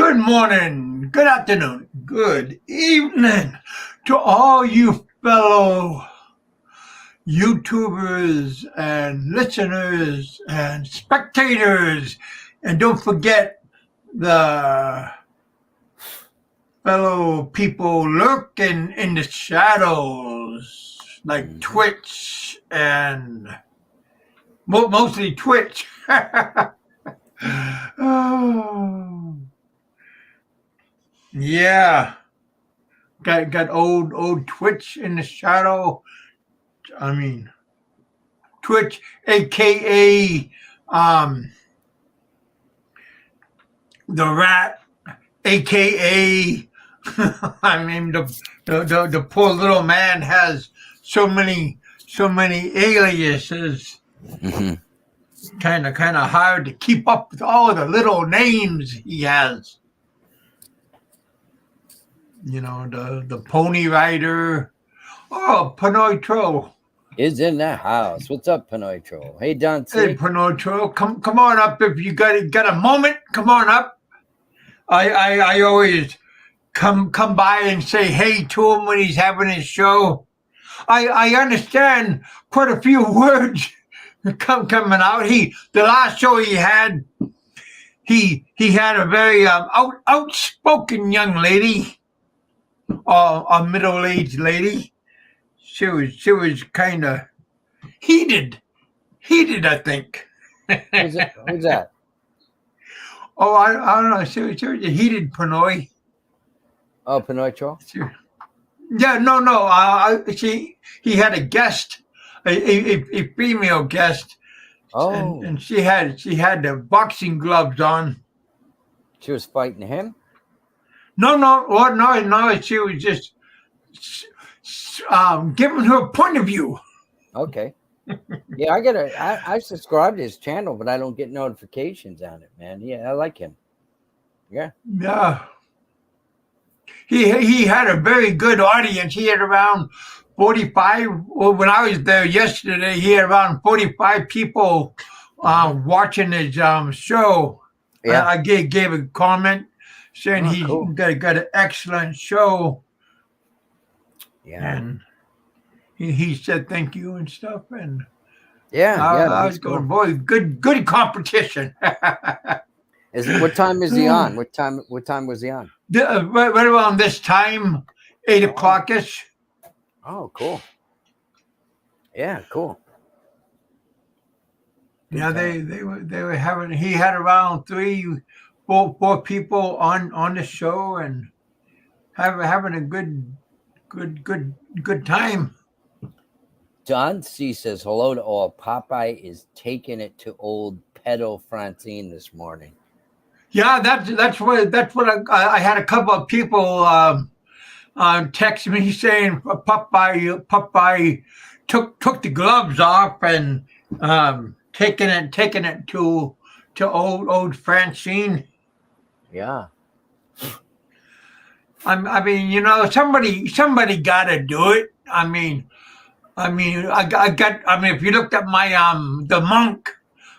Good morning, good afternoon, good evening to all you fellow YouTubers and listeners and spectators. And don't forget the fellow people lurking in the shadows, like Twitch and mostly Twitch. Oh, yeah. Got old Twitch in the shadow. I mean, Twitch, aka the Rat, aka I mean the poor little man has so many aliases. Kind of hard to keep up with all the little names he has. You know, the Pony Rider. Oh, Pinoy Troll is in the house. What's up, Pinoy Troll? Hey, Don C. Hey, Pinoy Troll, come on up if you got a moment. Come on up. I always come by and say hey to him when he's having his show. I understand quite a few words coming out. The last show he had a very outspoken young lady. A middle-aged lady. She was kind of heated, I think. Who's that? Oh, I don't know. She was a heated Pinoy. Oh, Pinoy Troll? Yeah, no. He had a guest, a female guest. Oh. And she had the boxing gloves on. She was fighting him? No. She was just giving her point of view. Okay. Yeah, I subscribe to his channel, but I don't get notifications on it, man. Yeah, I like him. Yeah. Yeah. He had a very good audience. He had around 45. Well, when I was there yesterday, he had around 45 people watching his show. Yeah. I gave a comment saying he got an excellent show. Yeah. And he said thank you and stuff. And I was going, boy, good competition. What time is he on? What time was he on? Right around this time, 8 o'clock-ish. Oh, cool. Yeah, cool. Yeah, they were having. He had around 4 people on the show and having a good time. John C says hello to all. Popeye is taking it to old pedo Francine this morning. Yeah, that's what I had a couple of people text me saying Popeye took the gloves off and taking it to old Francine. Yeah. I mean, you know, somebody got to do it. I mean, if you looked at my the monk.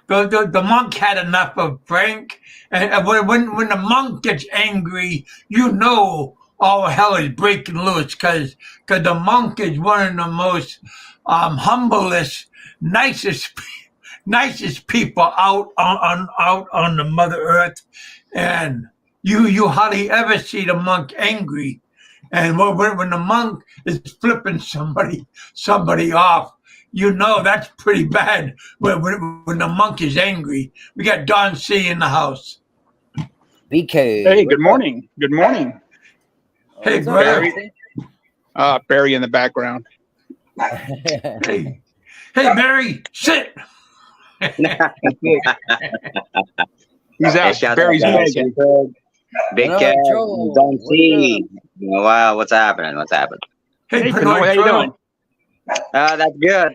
The monk had enough of Frank, and when the monk gets angry, you know all hell is breaking loose because the monk is one of the most humblest, nicest people out on the Mother Earth, and you hardly ever see the monk angry, and when the monk is flipping somebody off. You know that's pretty bad when the monk is angry. We got Don C in the house. BK. Hey, good morning. Good morning. Hey, Barry. Barry in the background. Hey, Barry, sit. He's out. Barry's Megan. BigKev, Don C. Wow, what's happening? Hey, Pinoy, how you doing? That's good.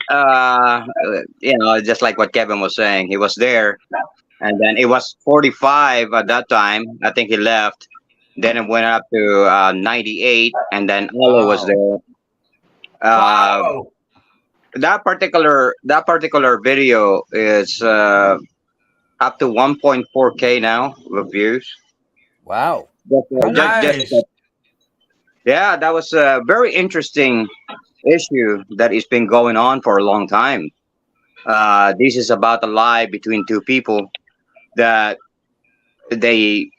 You know, just like what Kevin was saying, he was there, and then it was 45 at that time. I think he left. Then it went up to 98, and then Olo was there. Wow. That particular video is up to 1.4K now with views. Wow. Nice. Yeah, that was a very interesting issue that has been going on for a long time. This is about a lie between two people that they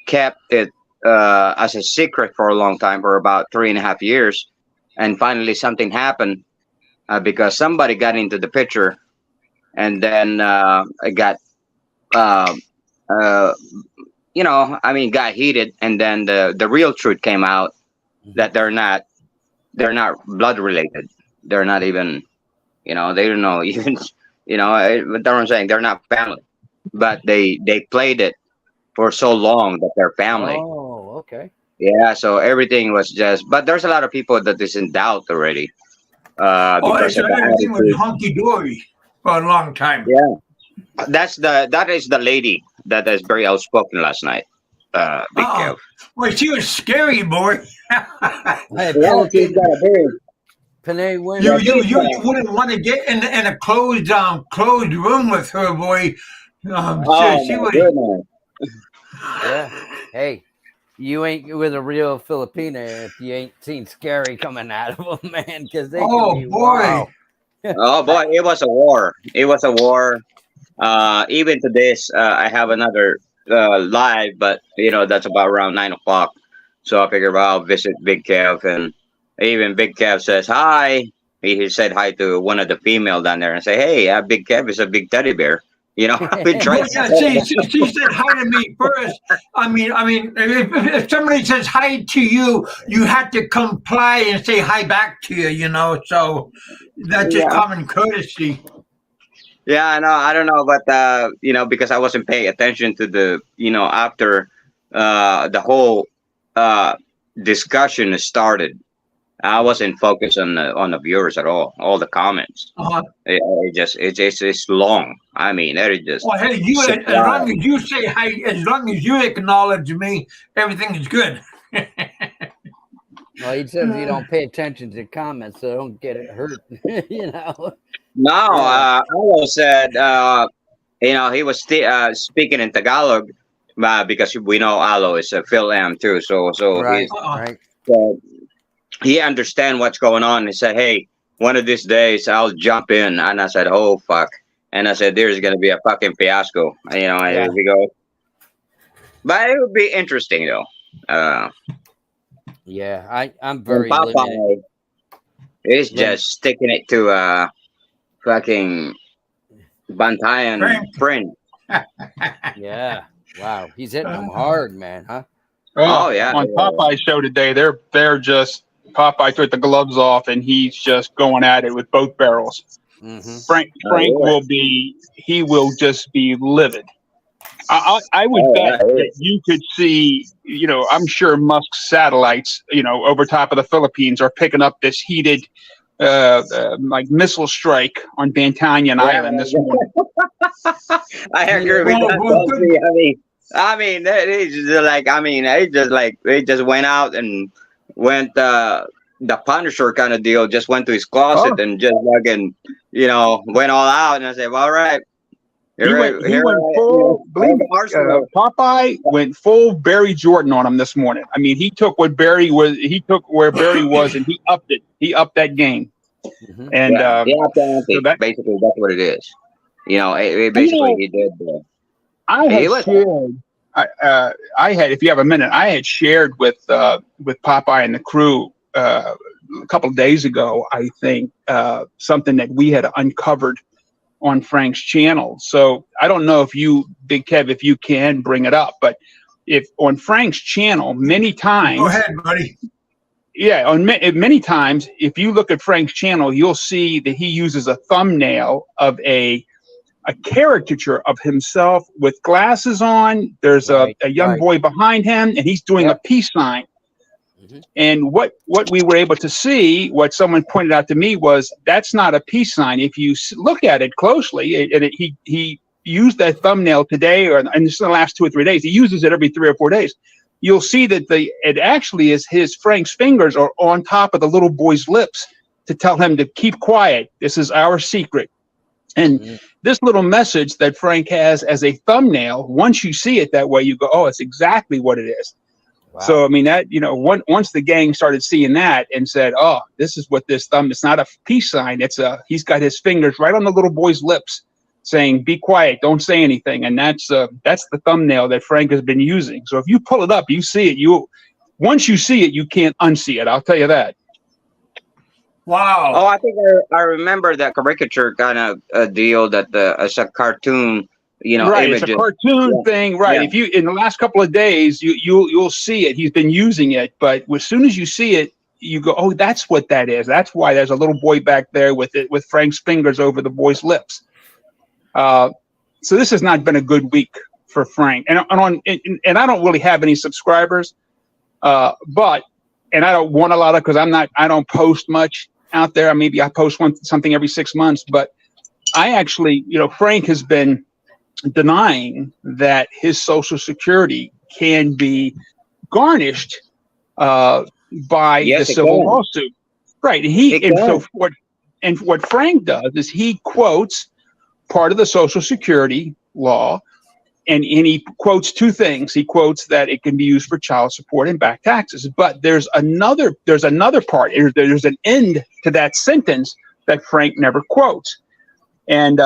kept it as a secret for a long time, for about 3.5 years, and finally something happened because somebody got into the picture, and then it got uh, uh, got heated, and then the real truth came out that they're not blood related. They're not even, they don't know even, what I'm saying. They're not family, but they played it for so long that they're family. Oh, okay. Yeah, so everything was just, but there's a lot of people that is in doubt already because So of the everything was attitude. hunky dory for a long time. Yeah, that is the lady that is very outspoken last night. Big Uh-uh. Kev. Well, she was scary, boy. Hey, Yeah, she's got a very Panay, when You yeah, you she's you you wouldn't want to get in a closed room with her, boy. oh She my would. goodness. yeah. Hey, you ain't with a real Filipina if you ain't seen scary coming out of them, man, because they can Oh be boy. wow. Oh boy, it was a war. It was a war. Even to this, I have another live, but that's about around 9 o'clock. So I figure, well, I'll visit Big Kev, and even Big Kev says hi. He said hi to one of the female down there and say, "Hey, Big Kev is a big teddy bear." We tried. Well, yeah. She said hi to me first. If somebody says hi to you, you have to comply and say hi back to you. So that's just Yeah, common courtesy. yeah, I know. I don't know, but because I wasn't paying attention to the, after the whole uh, discussion started. I wasn't focused on the viewers at all the comments. Uh-huh. It's long. I mean, it is just Well, hey, six as long hours. as you say hi, as long as you acknowledge me, everything is good. Well, he says you don't pay attention to comments, so don't get it hurt. No, Yeah. Alo said, he was speaking in Tagalog, because we know Alo is a Phil M too. So Right. he's Uh-uh. Right. uh, he understand what's going on. He said, "Hey, one of these days I'll jump in," and I said, "Oh fuck!" And I said, "There's gonna be a fucking fiasco," Yeah. and we go. But it would be interesting though. Yeah. I'm And very limited. Popeye is Lim- just sticking it to fucking Bantayan Frank. friend. yeah. Wow. He's hitting them hard, man, huh? Oh Oh, yeah, on Popeye's show today, they're just Popeye took the gloves off and he's just going at it with both barrels. Mm-hmm. Frank yeah. he will just be livid. I would Oh bet yeah. that you could see, I'm sure Musk's satellites, over top of the Philippines are picking up this heated, like missile strike on Bantayan Island this morning. I agree with Well, that. well, good. Chelsea. They just they just went out and went the Punisher kind of deal. Just went to his Oh, closet and just fucking went all out. And I said, "All right, he went full. I have Believe me, Arsenal." Popeye went full Barry Jordan on him this morning. I mean, he took what Barry was. He took where Barry was, and he upped it. He upped that game. Mm-hmm. And Yeah, so that basically that's what it is. you Basically know, he did. I He had was. shared. I had, if you have a minute, I had shared with Popeye and the crew a couple of days ago. I think something that we had uncovered on Frank's channel. So I don't know if you, Big Kev, if you can bring it up, but if on Frank's channel, many Go times, ahead, buddy. yeah, many times, if you look at Frank's channel, you'll see that he uses a thumbnail of a caricature of himself with glasses on. There's Right. a young Right. boy behind him, and he's doing a Yep. peace sign. Mm-hmm. And what we were able to see, what someone pointed out to me, was that's not a peace sign. If you look at it closely, he used that thumbnail today, and this is the last 2 or 3 days. He uses it every 3 or 4 days. You'll see that it actually is Frank's fingers are on top of the little boy's lips to tell him to keep quiet. This is our secret. And Mm. this little message that Frank has as a thumbnail, once you see it that way, you go, oh, it's exactly what it is. Wow. So, I mean, that, you know, once the gang started seeing that and said, oh, this is what this thumb, it's not a peace sign. He's got his fingers right on the little boy's lips saying, be quiet, don't say anything. And that's the thumbnail that Frank has been using. So if you pull it up, you see it, once you see it, you can't unsee it. I'll tell you that. Wow. Oh, I think I remember that caricature kind of deal that it's a cartoon, Right, images. it's a cartoon thing, right? Yeah. If you in the last couple of days, you'll see it. He's been using it, but as soon as you see it, you go, oh, that's what that is. That's why there's a little boy back there with Frank's fingers over the boy's lips. So this has not been a good week for Frank, and I don't really have any subscribers, but I don't want a lot of, because I don't post much out there. Maybe I post something every 6 months, but I actually, Frank has been denying that his Social Security can be garnished by the civil lawsuit. Right. What Frank does is he quotes part of the Social Security law, and he quotes two things. He quotes that it can be used for child support and back taxes, but there's another part. There's an end to that sentence that Frank never quotes, and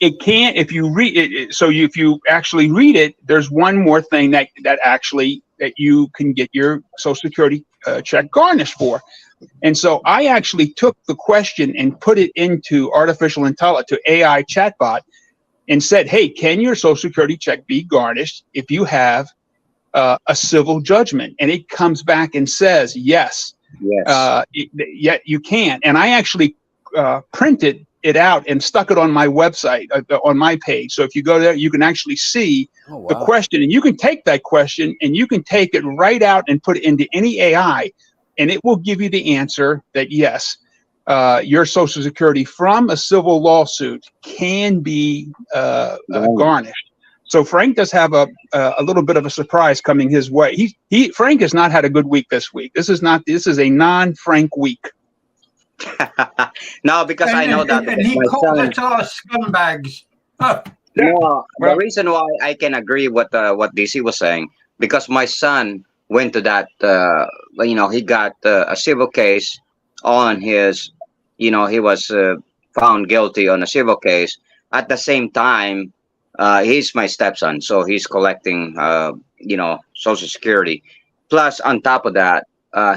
it can't. If you read it, if you actually read it, there's one more thing that you can get your Social Security check garnished for. And so I actually took the question and put it into artificial intelligence, to AI chatbot, and said, hey, can your Social Security check be garnished if you have a civil judgment? And it comes back and says, yes, you can. And I actually printed it out and stuck it on my website, on my page. So if you go there, you can actually see the question, and you can take that question and you can take it right out and put it into any AI, and it will give you the answer that yes, your Social Security from a civil lawsuit can be garnished. So Frank does have a little bit of a surprise coming his way. Frank has not had a good week this week. This is a non-Frank week. No, because I know that. And he called us all scumbags. Huh. No, the reason why I can agree with what DC was saying, because my son went to that. He got a civil case on his. He was found guilty on a civil case. At the same time, he's my stepson, so he's collecting, Social Security. Plus, on top of that,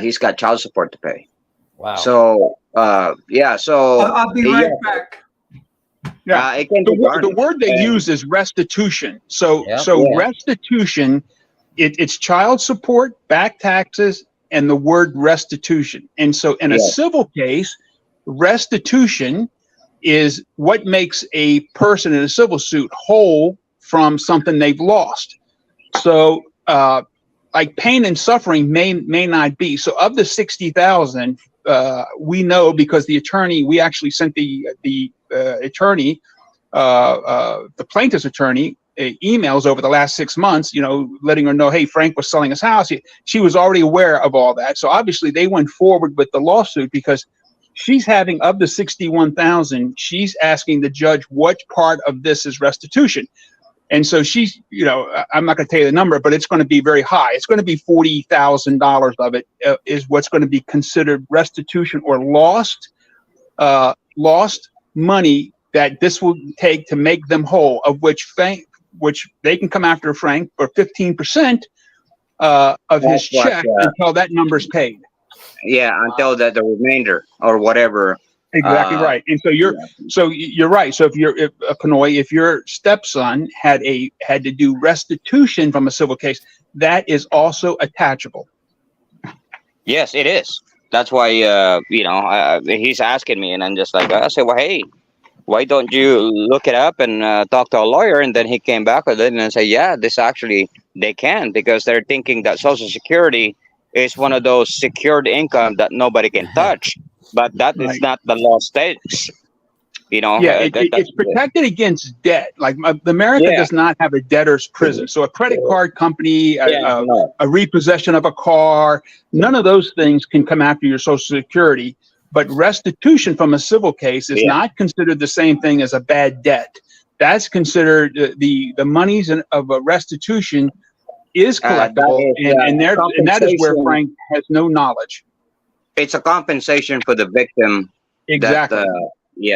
he's got child support to pay. Wow. So, So I'll be right back. Yeah, the word they use is restitution. So restitution, it's child support, back taxes, and the word restitution. And so in a civil case, restitution is what makes a person in a civil suit whole from something they've lost. So like pain and suffering may not be. So of the 60,000, we know because the attorney, we actually sent the attorney, the plaintiff's attorney, emails over the last 6 months, letting her know, hey, Frank was selling his house. She was already aware of all that. So obviously they went forward with the lawsuit because she's having, of the 61,000, she's asking the judge what part of this is restitution. And so she's, I'm not going to tell you the number, but it's going to be very high. It's going to be $40,000 of it is what's going to be considered restitution or lost money that this will take to make them whole, of which they can come after Frank for 15% of his check until that number's paid. Yeah, until the remainder or whatever. Exactly right. And so you're right. So if Pinoy, if your stepson had to do restitution from a civil case, that is also attachable. Yes, it is. That's why he's asking me, and I'm just like, I say, well, hey, why don't you look it up and talk to a lawyer? And then he came back with it and say, yeah, this actually they can, because they're thinking that Social Security is one of those secured income that nobody can touch. But that is not the law states, Yeah, it's protected against debt. Like America does not have a debtor's prison. So a credit card company, a repossession of a car, none of those things can come after your Social Security. But restitution from a civil case is not considered the same thing as a bad debt. That's considered the monies of a restitution is collectible, and that is where Frank has no knowledge. It's a compensation for the victim. Exactly.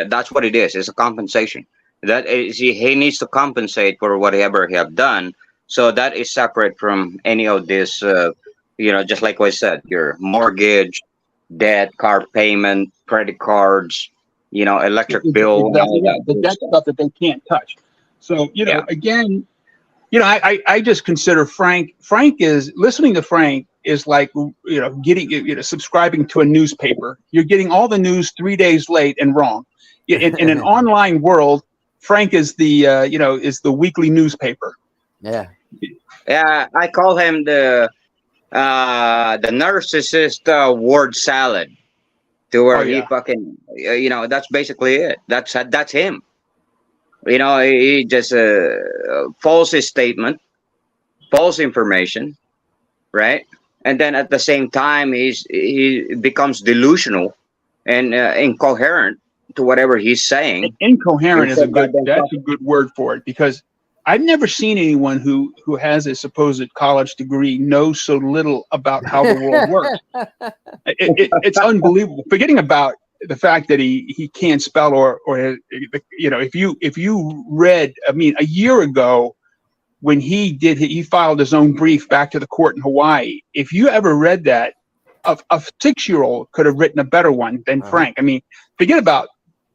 That's what it is. It's a compensation. That is, he needs to compensate for whatever he have done. So that is separate from any of this. Just like I said, your mortgage, debt, car payment, credit cards, electric bill. Exactly, the debt stuff that they can't touch. So again, I just consider Frank is listening to Frank is like getting subscribing to a newspaper. You're getting all the news 3 days late and wrong. In an online world, Frank is the is the weekly newspaper. Yeah. I call him the narcissist word salad, to where he fucking that's basically it. That's him. He just false statement, false information, right? And then at the same time, he becomes delusional and incoherent to whatever he's saying. Incoherent is a good word for it, because I've never seen anyone who has a supposed college degree know so little about how the world works. It's unbelievable. Forgetting about the fact that he can't spell or if you read, I mean, a year ago when he filed his own brief back to the court in Hawaii, if you ever read that, a 6-year-old could have written a better one than Frank. I mean, forget about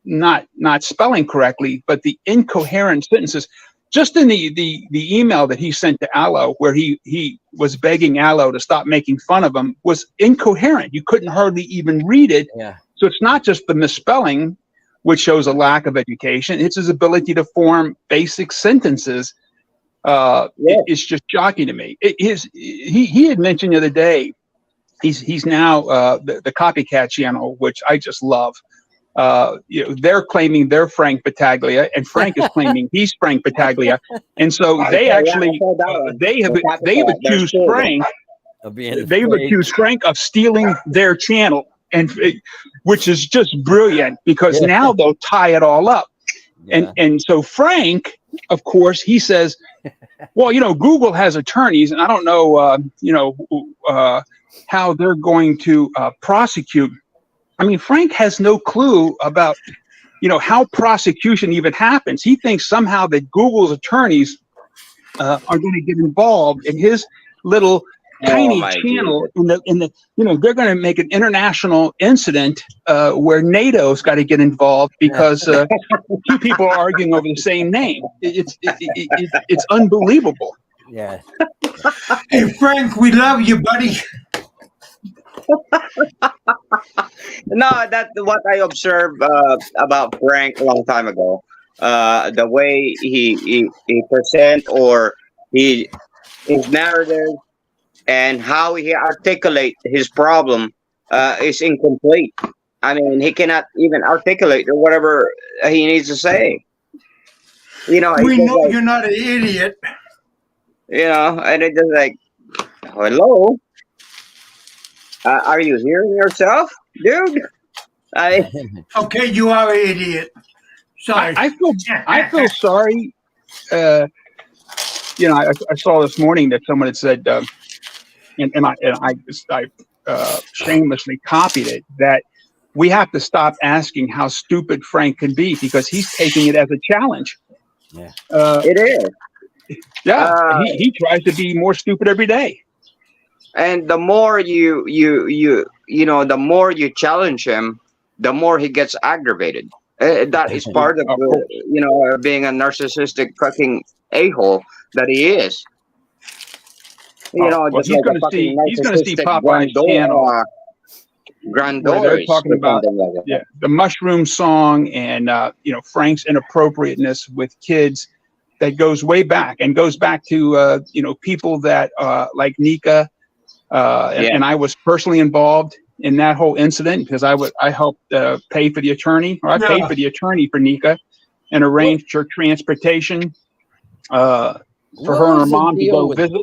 not spelling correctly, but the incoherent sentences. Just in the email that he sent to Allo, where he was begging Allo to stop making fun of him, was incoherent. You couldn't hardly even read it. Yeah. So it's not just the misspelling, which shows a lack of education. It's his ability to form basic sentences. It's just shocking to me. He had mentioned the other day, he's now the Copycat channel, which I just love. They're claiming they're Frank Battaglia, and Frank is claiming he's Frank Battaglia, and so they have accused Frank. They've accused Frank of stealing their channel, and which is just brilliant, because now they'll tie it all up. And so Frank, of course, he says, well, Google has attorneys, and I don't know, how they're going to prosecute. I mean, Frank has no clue about, how prosecution even happens. He thinks somehow that Google's attorneys are going to get involved in his little tiny channel. They're going to make an international incident where NATO's got to get involved because two people are arguing over the same name. It's unbelievable. Yeah. Hey, Frank, we love you, buddy. No, that's what I observed about Frank a long time ago. The way he present or his narrative and how he articulate his problem is incomplete. I mean, he cannot even articulate whatever he needs to say. We know you're not an idiot. And it's just like, hello. Are you hearing yourself, dude? Okay, you are an idiot. Sorry. I feel sorry. I saw this morning that someone had said, and I shamelessly copied it, that we have to stop asking how stupid Frank can be, because he's taking it as a challenge. Yeah, it is. Yeah, he tries to be more stupid every day. And the more the more you challenge him, the more he gets aggravated. That is part of being a narcissistic fucking a-hole that he is. He's going to see Popeye's channel. They're talking about the mushroom song and Frank's inappropriateness with kids that goes way back and goes back to people that like Nika. And I was personally involved in that whole incident, because I helped pay for the attorney, or I paid for the attorney for Nika and arranged her transportation for her and her mom to go visit.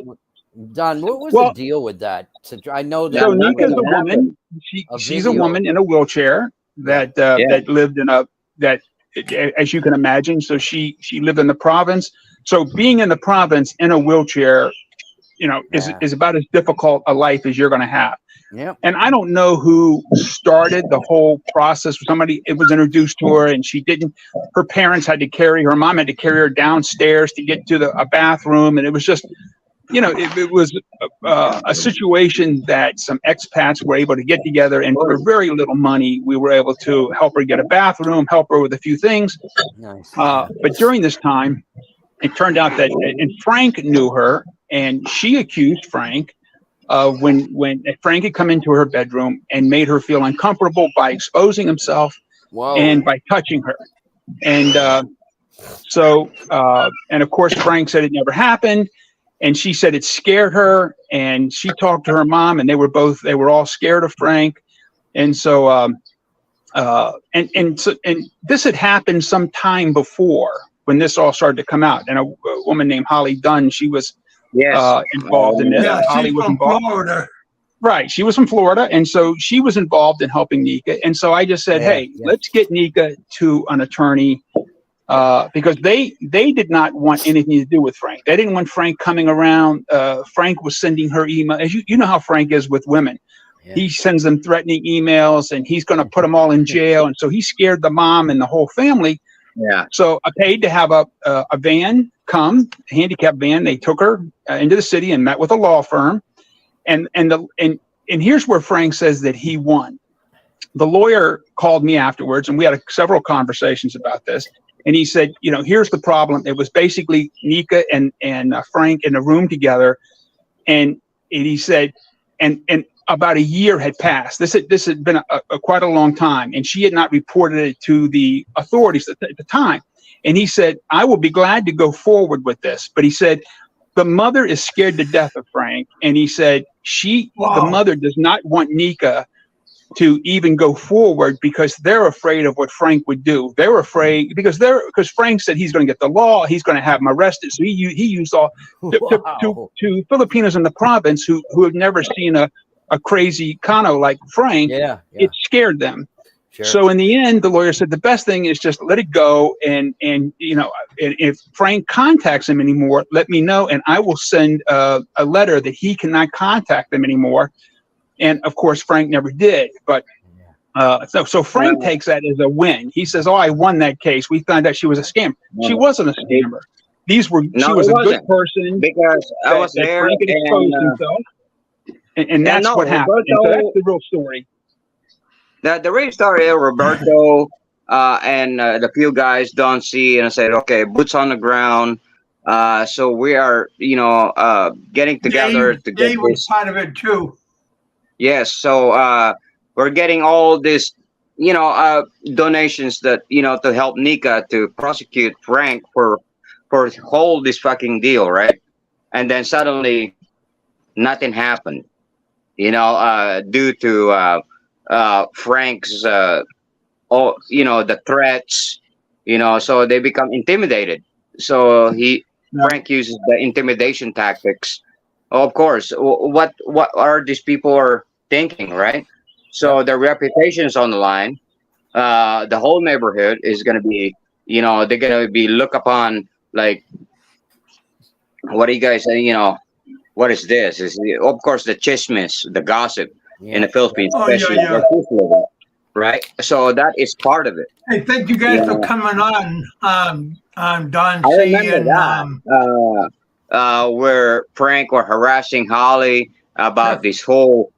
Don, what was Well, the deal with that? I know that so nothing Nika's a woman. A She's a video. woman in a wheelchair that that lived in that, as you can imagine. So she lived in the province. So being in the province in a wheelchair, is about as difficult a life as you're going to have. Yeah. And I don't know who started the whole process. Somebody, it was introduced to her, and she didn't. Her parents had to carry her. Mom had to carry her downstairs to get to a bathroom, and it was just, it was a situation that some expats were able to get together, and for very little money, we were able to help her get a bathroom, help her with a few things. Nice. But during this time, it turned out that, and Frank knew her, and she accused Frank of when Frank had come into her bedroom and made her feel uncomfortable by exposing himself and by touching her. And and of course, Frank said it never happened. And she said it scared her. And she talked to her mom, and they were all scared of Frank. And so, and this had happened some time before when this all started to come out. And a woman named Holly Dunn, she was involved in this. Yeah, Holly she's was from involved. Florida. Right. She was from Florida. And so she was involved in helping Nika. And so I just said, hey, let's get Nika to an attorney, because they did not want anything to do with Frank. They didn't want Frank coming around. Frank was sending her email. As you know how Frank is with women. Yeah. He sends them threatening emails, and he's going to put them all in jail. And so he scared the mom and the whole family. Yeah. So I paid to have a van come, a handicap van. They took her into the city and met with a law firm. And here's where Frank says that he won. The lawyer called me afterwards, and we had several conversations about this. And he said, here's the problem. It was basically Nika and Frank in a room together. And he said, and about a year had passed. This had been quite a long time, and she had not reported it to the authorities at the time. And he said, I will be glad to go forward with this. But he said, the mother is scared to death of Frank. And he said, the mother does not want Nika to even go forward because they're afraid of what Frank would do. They're afraid because Frank said he's going to get the law. He's going to have him arrested. So he used all to Filipinos in the province who have never seen a crazy Kano like Frank. It scared them. Sure. So in the end, the lawyer said the best thing is just let it go, and if Frank contacts him anymore, let me know, and I will send a letter that he cannot contact them anymore. And of course, Frank never did. But so Frank takes that as a win. He says, "Oh, I won that case. We found out she was a scammer. She wasn't a scammer. She was a good person because I was there Frank had exposed himself." And that's what happened. And so that's the real story. The real story is Roberto and the few guys don't see, and I said, okay, boots on the ground. So we are, getting together to get Dave was part of it too. Yes. So we're getting all this, donations that, to help Nika to prosecute Frank for hold this fucking deal, right? And then suddenly nothing happened. Due to Frank's, the threats, so they become intimidated. So Frank uses the intimidation tactics. Of course, what are these people are thinking, right? So their reputation is on the line. The whole neighborhood is going to be, they're going to be looked upon like, what do you guys say? What is this? Is of course the chismis, the gossip in the Philippines, especially right? So that is part of it. Hey, thank you guys for coming on. Don I C. remember that. Where Frank were harassing Holly about this whole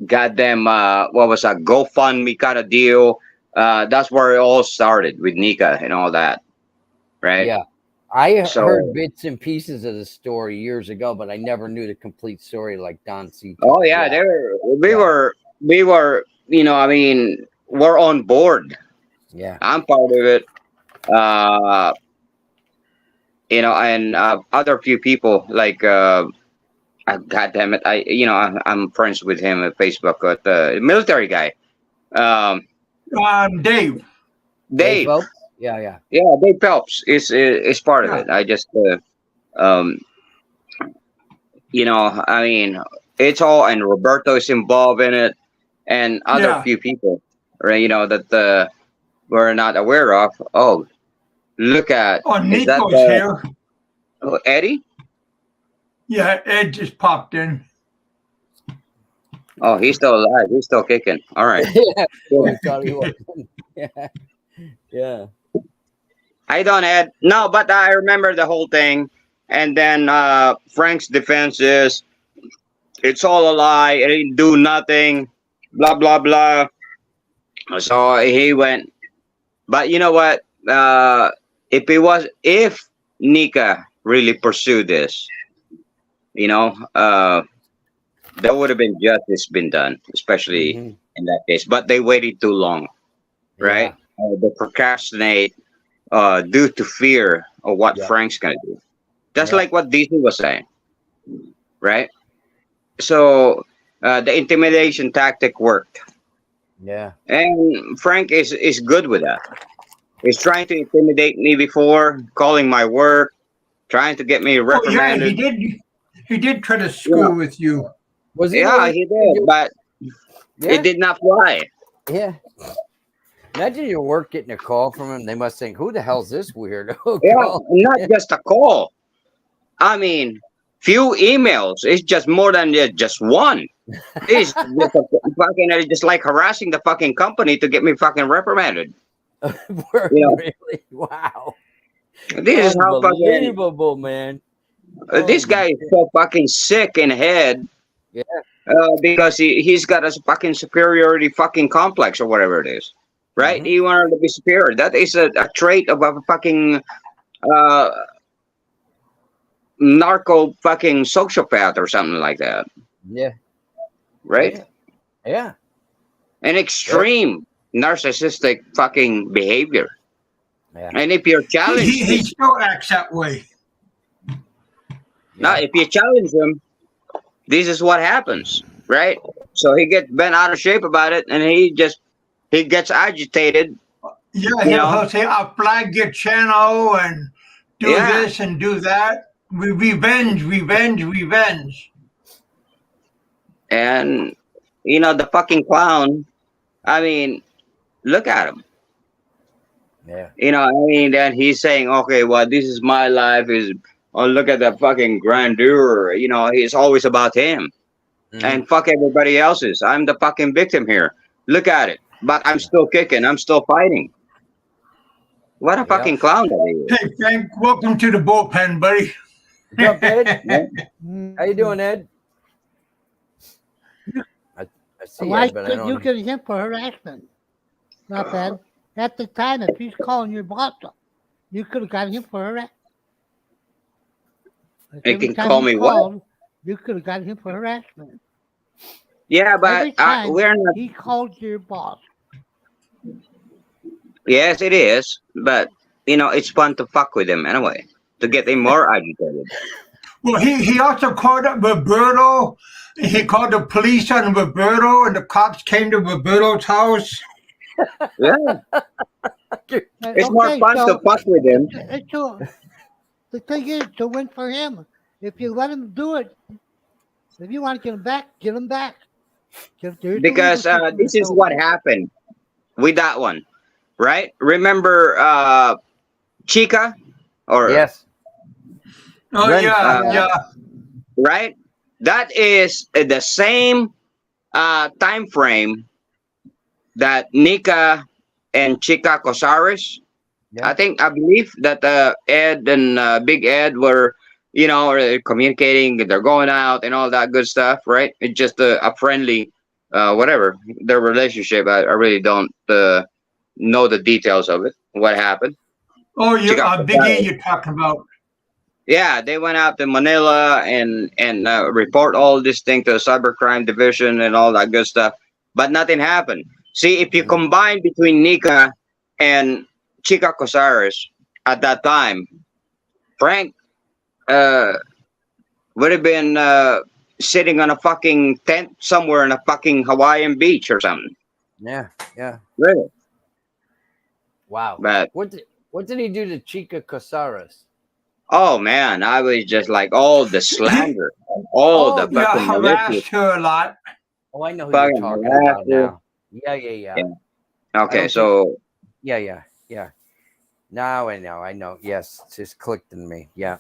goddamn what was that GoFundMe kind of deal. That's where it all started with Nika and all that, right? Yeah. I heard bits and pieces of the story years ago, but I never knew the complete story like Don C. Oh yeah, we were, we're on board. Yeah, I'm part of it. And other few people like, God damn it, I'm friends with him on Facebook, but the military guy, Dave. Dave. Yeah. Dave Phelps is part of it. I just you know, I mean, it's all, and Roberto is involved in it, and other Yeah. few people, right? You know that we're not aware of. Oh, look at, Oh, is that Nico's here. Eddie? Yeah, Ed just popped in. Oh, he's still alive. He's still kicking. All right. Yeah. Cool. We thought he was. Yeah. Yeah. I don't, Ed. No, but I remember the whole thing. And then Frank's defense is it's all a lie. It didn't do nothing. Blah blah blah. So he went. But you know what? If Nika really pursued this, you know, there would have been justice been done, especially Mhm. in that case. But they waited too long, right? Yeah. They procrastinate due to fear of what Yeah. Frank's gonna do. Just Yeah. like what DC was saying, right? So the intimidation tactic worked, Yeah. and Frank is good with that. He's trying to intimidate me before, calling my work, trying to get me Oh, yeah, reprimanded. he did try to You know, screw with you. Was he? yeah, he did, but Yeah. it did not fly. Yeah. Imagine your work getting a call from him. They must think, "Who the hell's this weirdo?" Yeah, Call? not just a call. I mean, few emails. It's just more than just one. It's just just like harassing the fucking company to get me fucking reprimanded. You know, Really? Wow. this is how fucking Unbelievable, man. this guy is so fucking sick in head. Yeah. Because he's got a fucking superiority fucking complex or whatever it is, right? Mhm. He wanted to be superior. That is a trait of a fucking uh, narco fucking sociopath or something like that, Yeah. right? Yeah. Yeah. An extreme narcissistic fucking behavior. Yeah. And if you're He, challenged, he still acts that way. now if you challenge him, this is what happens, right? So he gets bent out of shape about it, and he gets agitated, Yeah, you know. he'll say, I'll flag your channel and do Yeah, this and do that. Revenge, revenge, revenge. and you know the fucking clown. I mean, look at him. Yeah. You know, I mean, then he's saying, okay, well, this is my life. Is oh, look at the fucking grandeur. You know, it's always about him. Mhm. And fuck everybody else's. I'm the fucking victim here. Look at it. But I'm still kicking. I'm still fighting. What a Yep. fucking clown that he is. Hey, Frank, welcome to the bullpen, buddy. What's up, Ed? Yeah. How you doing, Ed? I see Why Ed, but I couldn't you don't. get him for harassment? Not bad. At the time, if he's calling your boss up, you could have got him for harassment. He can call me what? You could have got him for harassment. Yeah, Every but time we're not. he called your boss. Yes, it is. But, you know, it's fun to fuck with him anyway. To get him more agitated. Well, he also called up Roberto. He called the police on Roberto, and the cops came to Roberto's house. Yeah. It's more fun to fuck with him. The thing is to win for him. If you let him do it, if you want to get him back, get him back. Because this is what happened with that one, right? Remember Chica? Or Yes. Oh, Ren- yeah. right? That is the same time frame that Nika and Chica Cosares. Yeah. I believe that Ed and Big Ed were, you know, communicating. They're going out and all that good stuff, right? It's just a friendly, whatever their relationship. I really don't know the details of it. What happened? Oh, Chica Big E Cosares. you're talking about. Yeah, they went out to Manila and report all this thing to the cybercrime division and all that good stuff, but nothing happened. See, if you combine between Nika and Chica Cosares at that time, Frank would have been sitting on a fucking tent somewhere in a fucking Hawaiian beach or something. Yeah. Yeah. Really? Wow. But What did he do to Chica Cosares? oh man, I was just like, oh, the slander. all the Yeah, fucking malicious harassed her a lot. Oh, I know who you're fucking talking about harasser. now. Yeah. Yeah. I Okay, don't think. so Yeah. Now I know. Yes, it just clicked in me. Yeah.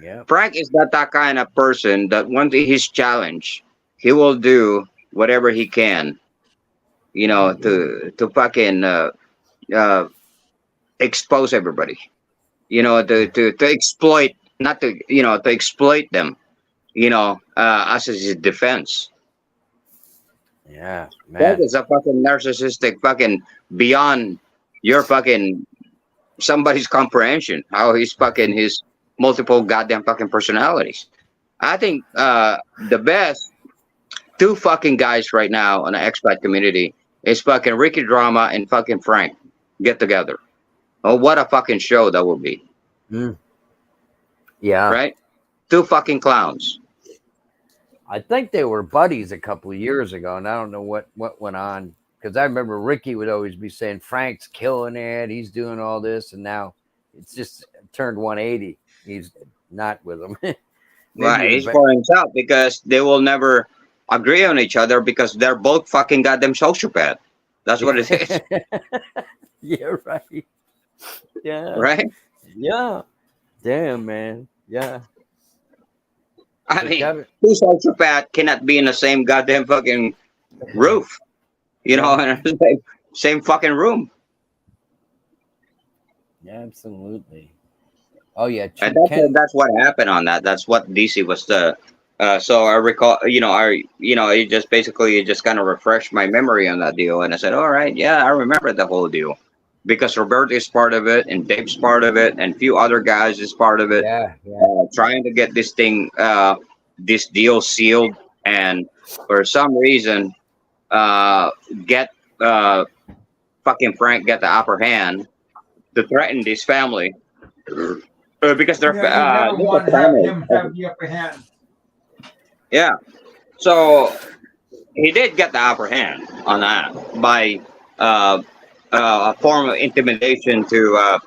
Yeah. Frank is not that kind of person that once he's challenged, he will do whatever he can, to fucking uh, expose everybody, to exploit, not to to exploit them, as his defense. Yeah, Frank man. is a fucking narcissistic, fucking beyond your fucking somebody's comprehension. How he's fucking his multiple goddamn fucking personalities. I think the best two fucking guys right now in the expat community is fucking Ricky Drama and fucking Frank get together. Oh, what a fucking show that would be, Mm. Yeah. right? Two fucking clowns. I think they were buddies a couple of years ago, and I don't know what went on, because I remember Ricky would always be saying Frank's killing it, he's doing all this, and now it's just turned 180. He's not with them. Right, he's for himself because they will never agree on each other because they're both fucking goddamn sociopath. That's what it is, Yeah, right. Yeah. right? Yeah. Damn, man. Yeah. I So mean, Kevin, two sociopath cannot be in the same goddamn fucking roof, in the same fucking room. yeah, absolutely. Oh yeah, And Ken. that's what happened on that. That's what DC was the. So I recall, it just basically it just kind of refreshed my memory on that deal, and I said, all right, yeah, I remember the whole deal, because Robert is part of it, and Dave's part of it, and a few other guys is part of it, Yeah. trying to get this thing, this deal sealed, and for some reason, get fucking Frank get the upper hand to threaten this family. Because they're Yeah, you never want to have him have the upper hand. yeah, so he did get the upper hand on that by a form of intimidation to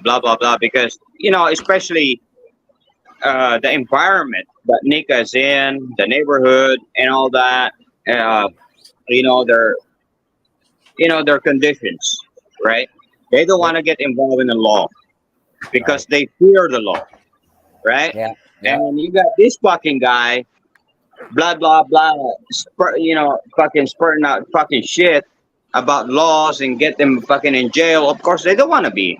blah blah blah, because especially the environment that Nika is in, the neighborhood and all that, their their conditions, right? They don't want to get involved in the law because they fear the law, right? Yeah. And you got this fucking guy, blah blah blah, fucking spurting out fucking shit about laws and get them fucking in jail. Of course, they don't want to be.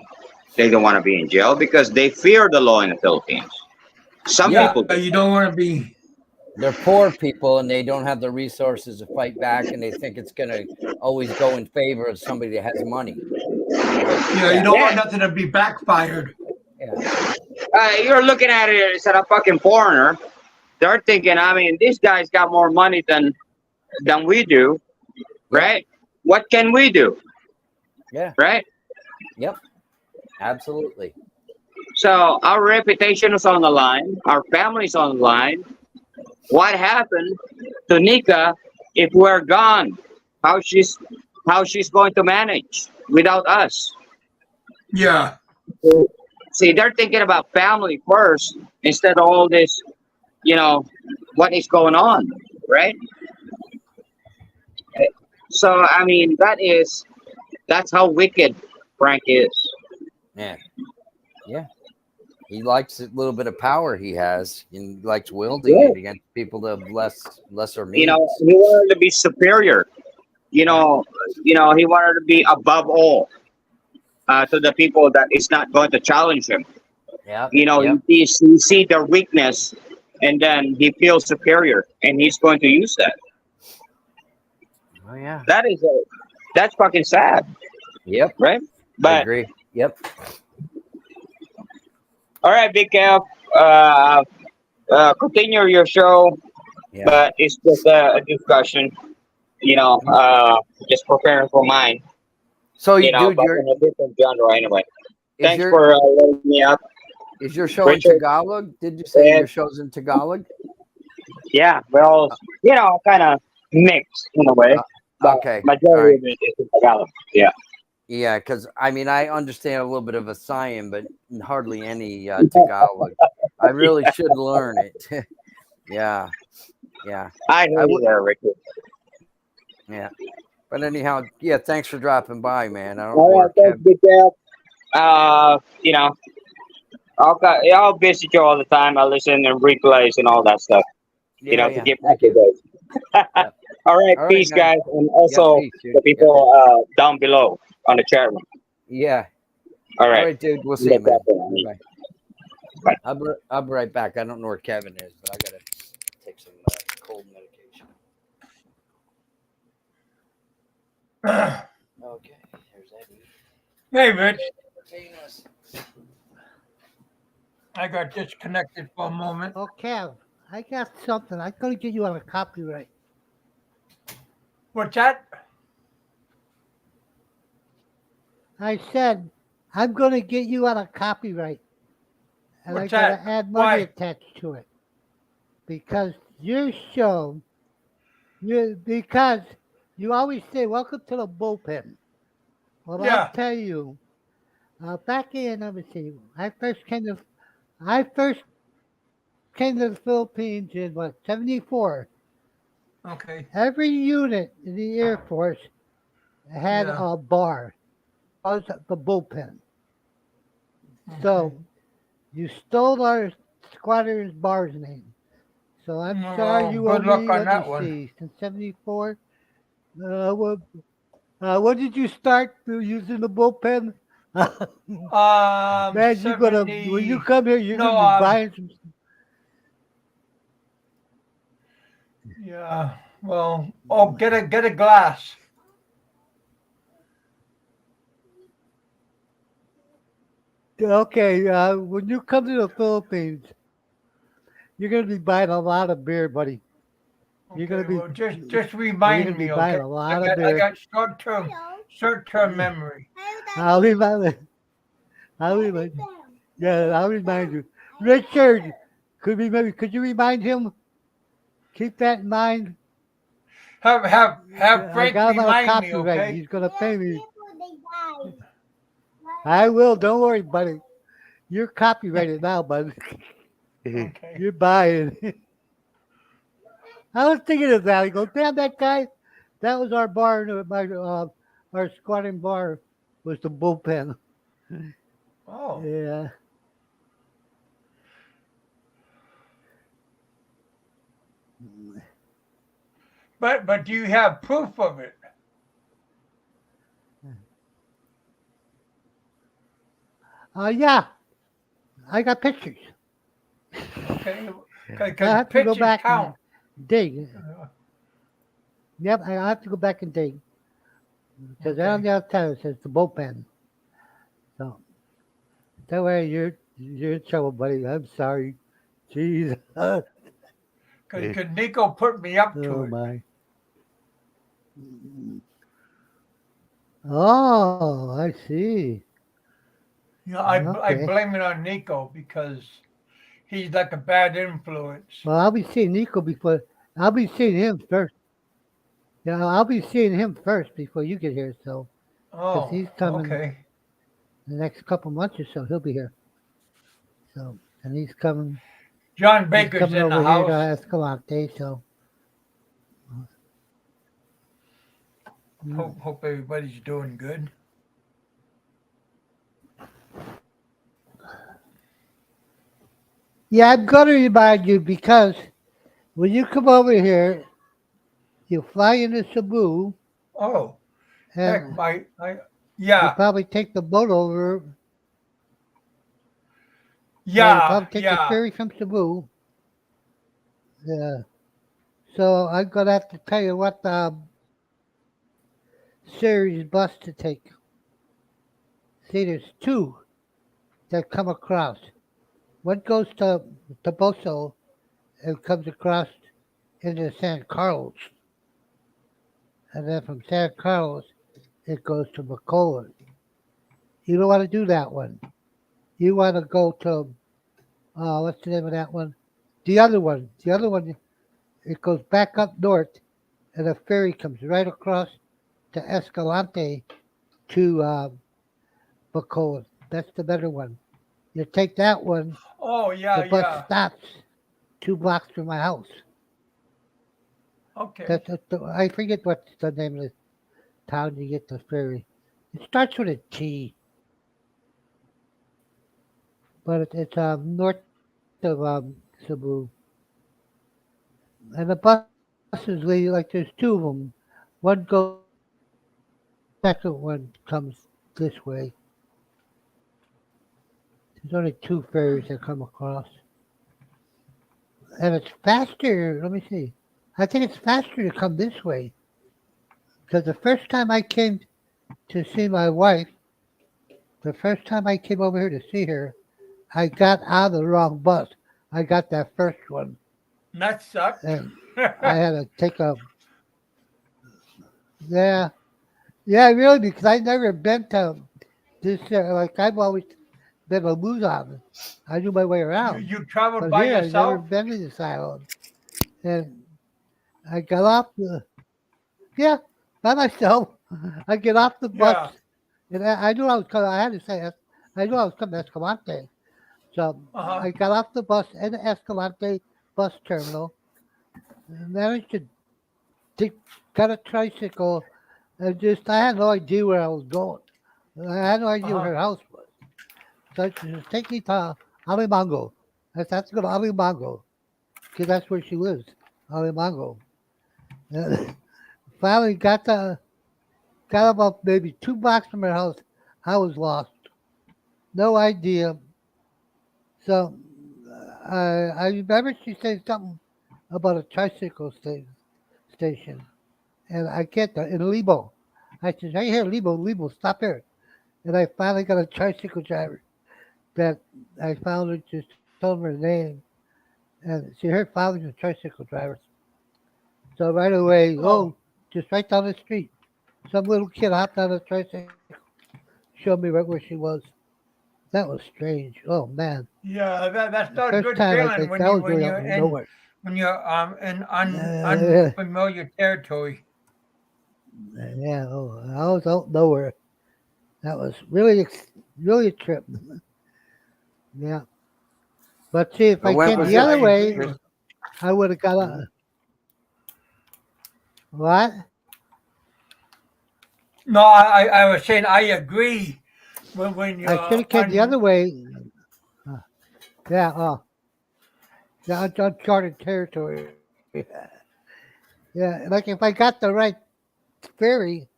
They don't want to be in jail because they fear the law in the Philippines. Some people do. You don't want to be. They're poor people and they don't have the resources to fight back, and they think it's gonna always go in favor of somebody that has money. You don't want nothing to be backfired. Yeah. You're looking at it as a fucking foreigner. They're thinking, I mean, this guy's got more money than we do, right? What can we do? Yeah. Right? Yep. Absolutely. So our reputation is on the line. Our family's on the line. What happened to Nika if we're gone? How she's going to manage without us? Yeah. See, they're thinking about family first instead of all this, what is going on, right? So I mean, that's how wicked Frank is. Yeah. Yeah. He likes a little bit of power he has, and he likes wielding it against people that have lesser means. He wanted to be superior. He wanted to be above all to the people that is not going to challenge him. Yeah. He see their weakness, and then he feels superior, and he's going to use that. Oh yeah. That's fucking sad. Yep. Right? I But agree. Yep. all right, BigKev, continue your show, Yeah. but it's just a discussion. Just preparing for mine. So But you're in a different genre anyway. is Thanks your for letting me up. is your show Richard. in Tagalog? Did you say Yeah. your show's in Tagalog? Yeah, well, kind of mixed in a way. But Okay. majority of it is in Tagalog. Yeah. Yeah, because I mean, I understand a little bit of Visayan, but hardly any Tagalog. I really should learn it. Yeah, yeah, I hear I you would. there, Ricky. Yeah, but anyhow, yeah. Thanks for dropping by, man. I don't know All where right, thanks, Kev. BigKev. You know, I'll visit you all the time. I listen and replays and all that stuff. Yeah, To yeah. keep up Thank to you. date. Yep. All right, All right, peace, man. guys, and Yeah, also peace, dude. the Yep. people down below on the chat room. Yeah. All All right, right, dude. We'll see you, look man. after that. Bye. Bye. I'll be right back. I don't know where Kevin is, but I gotta take some cold medication. Okay, there's Eddie. Hey, Rich. Entertain us. I got disconnected for a moment. Oh, Kev, I got something. I'm going to get you on a copyright. What's that? I said, I'm going to get you on a copyright. And I What's got to that? add money Why? attached to it. Because your show, because you always say, welcome to the bullpen. Well, I'll Yeah. tell you, back in, let me see, I first came to the Philippines in, 74. Okay. Every unit in the Air Force had Yeah. a bar. It was the bullpen. Okay. So you stole our squadron's bar's name. So I'm sorry Well, you owe good luck me, on let me that one. see, since 74. When did you start using the bullpen? Man, when you 70. come here, you're No, gonna be buying some. yeah. Well, oh, get a glass. Okay, when you come to the Philippines, you're gonna be buying a lot of beer, buddy. You're gonna Okay. be Well, just you're gonna remind be me, buying okay? a lot of I beer. got short term memory. I'll remind. I'll remind. Yeah, I'll remind you. Richard, could you remind him? Keep that in mind. Have I Frank got him on a remind me, copyright. okay? He's gonna pay me. I will. Don't worry, buddy. You're copyrighted now, bud. Okay. You're buying. I was thinking of that. I go, damn that guy. That was our bar. Our squatting bar was the bullpen. Oh. Yeah. But do you have proof of it? Yeah. I got pictures. Okay. I Because have to go pictures back and count. dig. Yep, I have to go back and dig. Because right on Okay. the outside it says the bullpen. So that way you're in trouble, buddy. I'm sorry. Jeez. Because Nico put me up to Oh it. my. Oh, I see. I Okay. blame it on Nico because he's like a bad influence. Well, I'll be seeing Nico before. I'll be seeing him first. Yeah, I'll be seeing him first before you get here. So, because Oh, he's coming okay. the next couple months or so, he'll be here. So, and he's coming. John He's Baker's coming in the over here to house. Escalante. So, Hope everybody's doing good. yeah, I'm gonna remind you because when you come over here, you fly into Cebu, Oh, heck, and you yeah, probably take the boat over. Yeah, you yeah, probably take the yeah. ferry from Cebu. Yeah. So I'm gonna have to tell you what series bus to take. See, there's two that come across. One goes to Toboso and comes across into San Carlos, and then from San Carlos it goes to Bacolod. You don't want to do that one. You want to go to what's the name of that one? The other one. The other one. It goes back up north, and a ferry comes right across to Escalante to Bacoa. That's the better one. You take that one, Oh, the yeah, bus yeah. stops 2 blocks from my house. Okay. I forget what's the name of the town you get the ferry. It starts with a T, but it's north of Cebu. And the buses leave, like there's two of them. One goes east, second one comes this way. There's only 2 ferries that come across. And it's faster, let me see. I think it's faster to come this way. Because the first time I came to see my wife, the first time I came over here to see her, I got out of the wrong bus. I got that first one. That sucked. And I had to take a, yeah. Yeah, really, because I never been to this, like I've always been a Luzon. I knew my way you around. you traveled But by here, I've never yourself? been to this island. And I got off the, yeah, by myself. I get off the bus, Yeah. and I knew I was coming. I had to say, I knew I was coming to Escalante. So Uh-huh. I got off the bus in the Escalante bus terminal, and managed to take, got a tricycle, and just, I had no idea where I was going. I had no idea where Uh-huh. her house was. So she just take me to Alimango. I said, to go to Alimango, because that's where she lives, Alimango. And finally got about maybe 2 blocks from her house. I was lost. No idea. So I remember she said something about a tricycle station. And I get that in Lebo. I said, right here, Lebo, stop here. And I finally got a tricycle driver that I found her, just told him her name. And she, her father's a tricycle driver. So right away, Oh, just right down the street. Some little kid hopped on a tricycle, showed me right where she was. That was strange. Oh man. yeah. That's The not a first good time I feeling think that was when really out you're of nowhere. in Uh, unfamiliar territory. yeah, I was out of nowhere. That was really, really a trip. Yeah. But see, if But I when came was the I this? other agree way, with. I would have got Mhm. a what? No, I was saying I agree when I should you're have came the other way. Uh, yeah, yeah, uncharted territory. Yeah, like if I got the right ferry,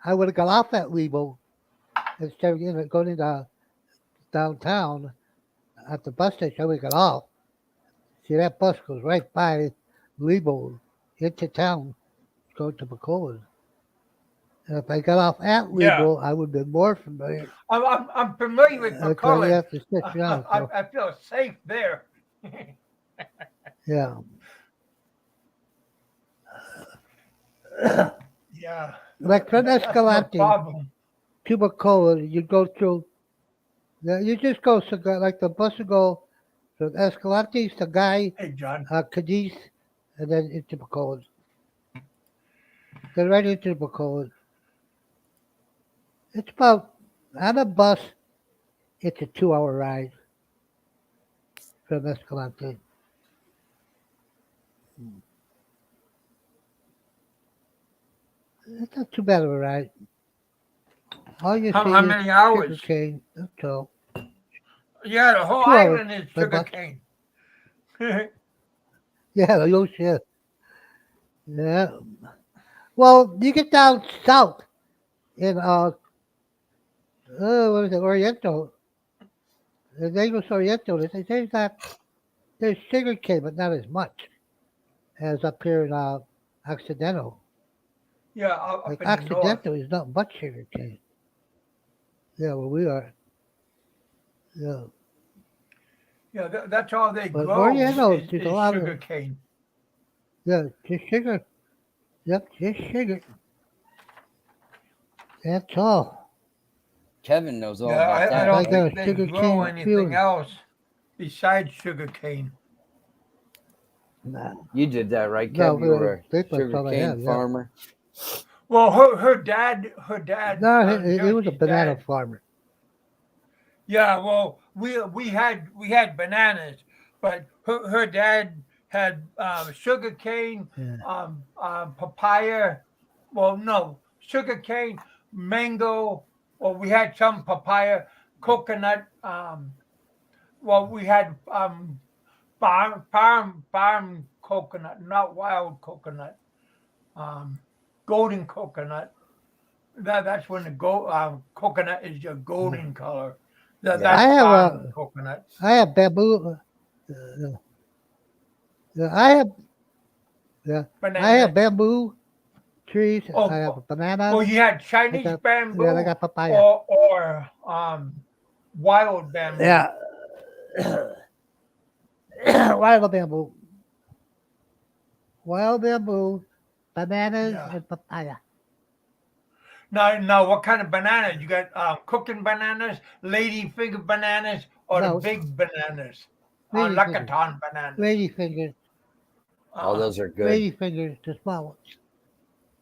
I would have got off at Lebo instead of going into downtown at the bus station. I would have got off. See, that bus goes right by Lebo into town, going to Bacoa. And if I got off at Yeah. Lebo, I would have been more familiar. I'm familiar with Because you McCullough. have to sit around. So, I feel safe there. yeah. Yeah, Like from that's no Escalante problem. to Bacoa, you go through, you just go, so like the bus will go from Escalante, Sagay, Hey, John. Cadiz, and then into Bacoa. Then right into Bacoa. It's about, on a bus, it's a 2 hour ride from Escalante. It's not too bad of a ride. All you How see is many hours? sugar cane. That's all. Yeah, the whole 2 hours island is by bus. sugarcane. Yeah, the ocean. Yeah. Well, you get down south in what is it, Oriental, the Lagos Oriental. There's sugar cane, but not as much as up here in Occidental. Yeah, Like up in the north. Occidental is not much sugar cane. Yeah, well we are. Yeah, Yeah, that's all they but grow Oriental, there's a is lot of, sugarcane. yeah, just sugar. Yep, just sugar. That's all. Kevin knows all Yeah, about I that, I don't right? got think a they sugar grow cane anything field. else besides sugarcane. No, You did that, right, no, Kev? You were a that's all I sugarcane have. Yeah. farmer. Well, her dad, No, he was a Josie's banana dad. farmer. Yeah, well, we had bananas, but her dad had sugar cane, Yeah. papaya. Well, no, sugar cane, mango. Well, we had some papaya, coconut. Well, we had farm coconut, not wild coconut. Um, golden coconut. That's when the coconut is a golden color. Yeah. I That's have farm coconut. I have bamboo. I have I have Banana. bamboo trees. I have Oh, well, bananas. you had I Chinese got I bamboo got papaya. or wild bamboo. Yeah, wild bamboo, wild bamboo, bananas Yeah. and papaya. Now, what kind of bananas? You got cooking bananas, lady finger bananas, or the No, big bananas, lady fingers, Lucaton bananas. lady fingers, All Uh, those are good. lady fingers, the small ones.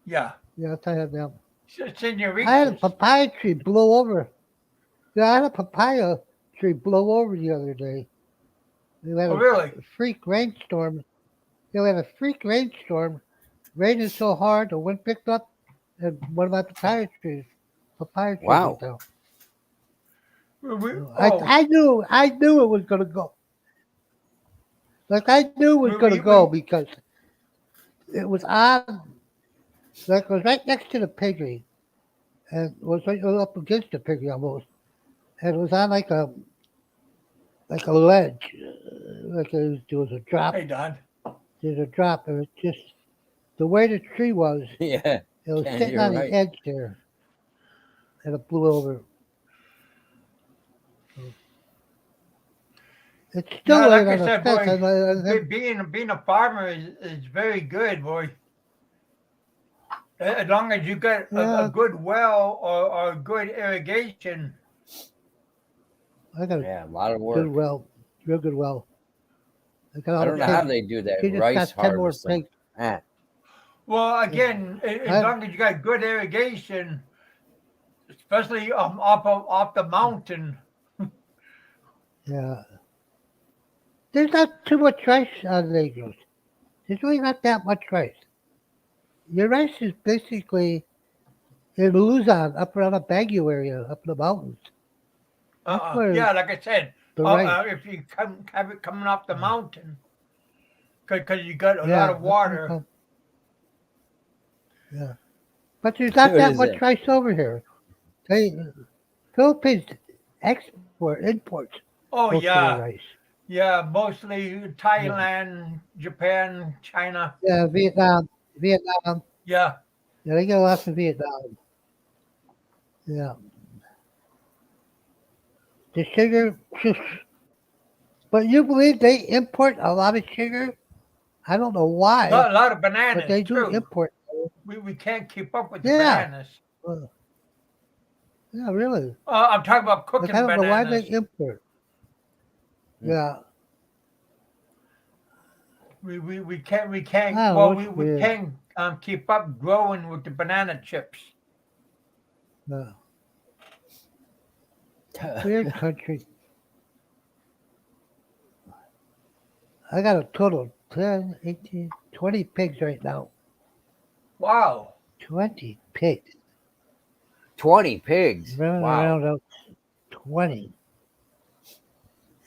yeah, Yeah, I have them. I had a senoritas. papaya tree blow over. Yeah, I had a papaya tree blow over the other day. We had Oh, a really? freak rainstorm. Yeah, we had a freak rainstorm. Raining so hard, the wind picked up, and one of my papaya trees went Wow. down. Oh, I knew it was gonna go. Like I knew it was gonna go we because it was on. Like it was right next to the piggery, and it was right up against the piggery almost, and it was on like a ledge, there was a drop. hey Don. There's a drop, and it just the way the tree was, Yeah. it was Yeah, sitting you're on the right. edge there, and it blew over. It's still Yeah, like laying I on the said, fence. boy, I being a farmer is very good, boy. As long as you got a yeah, good well or good irrigation. I got a Yeah, a lot of good work. well, real good well. I got all I the don't know how Yeah. pigs. they do that She just rice got 10 more harvesting. pigs. Ah, Well, Yeah. again, as I long as you got good irrigation, especially off the mountain. yeah. There's not too much rice on Lagos. There's really not that much rice. Your rice is basically in Luzon, up around the Baguio area, up in the mountains. That's where Yeah, like I said, the rice. if you have it coming off the mountain, because you got a lot Yeah, of that's where it water. comes. Yeah. But there's not what that is much it? rice over here. They Philippines imports Oh most of their yeah, rice. yeah, mostly Yeah. Thailand, Japan, China. Yeah, Vietnam. Yeah, Yeah, they get lots of Vietnam. Yeah. The sugar, but you believe they import a lot of sugar? I don't know why, a lot of but bananas they do too. import. We can't keep up with the Yeah, bananas. uh, yeah, really. I'm talking about Like I cooking don't know why they bananas. import. Mm. Yeah, We can't I don't know. well It's we weird. can't keep up growing with the banana chips. Uh, weird country. I got a total of 10, 18, 20 pigs right now. Wow. 20 pigs 20 pigs. running Wow. around out. 20.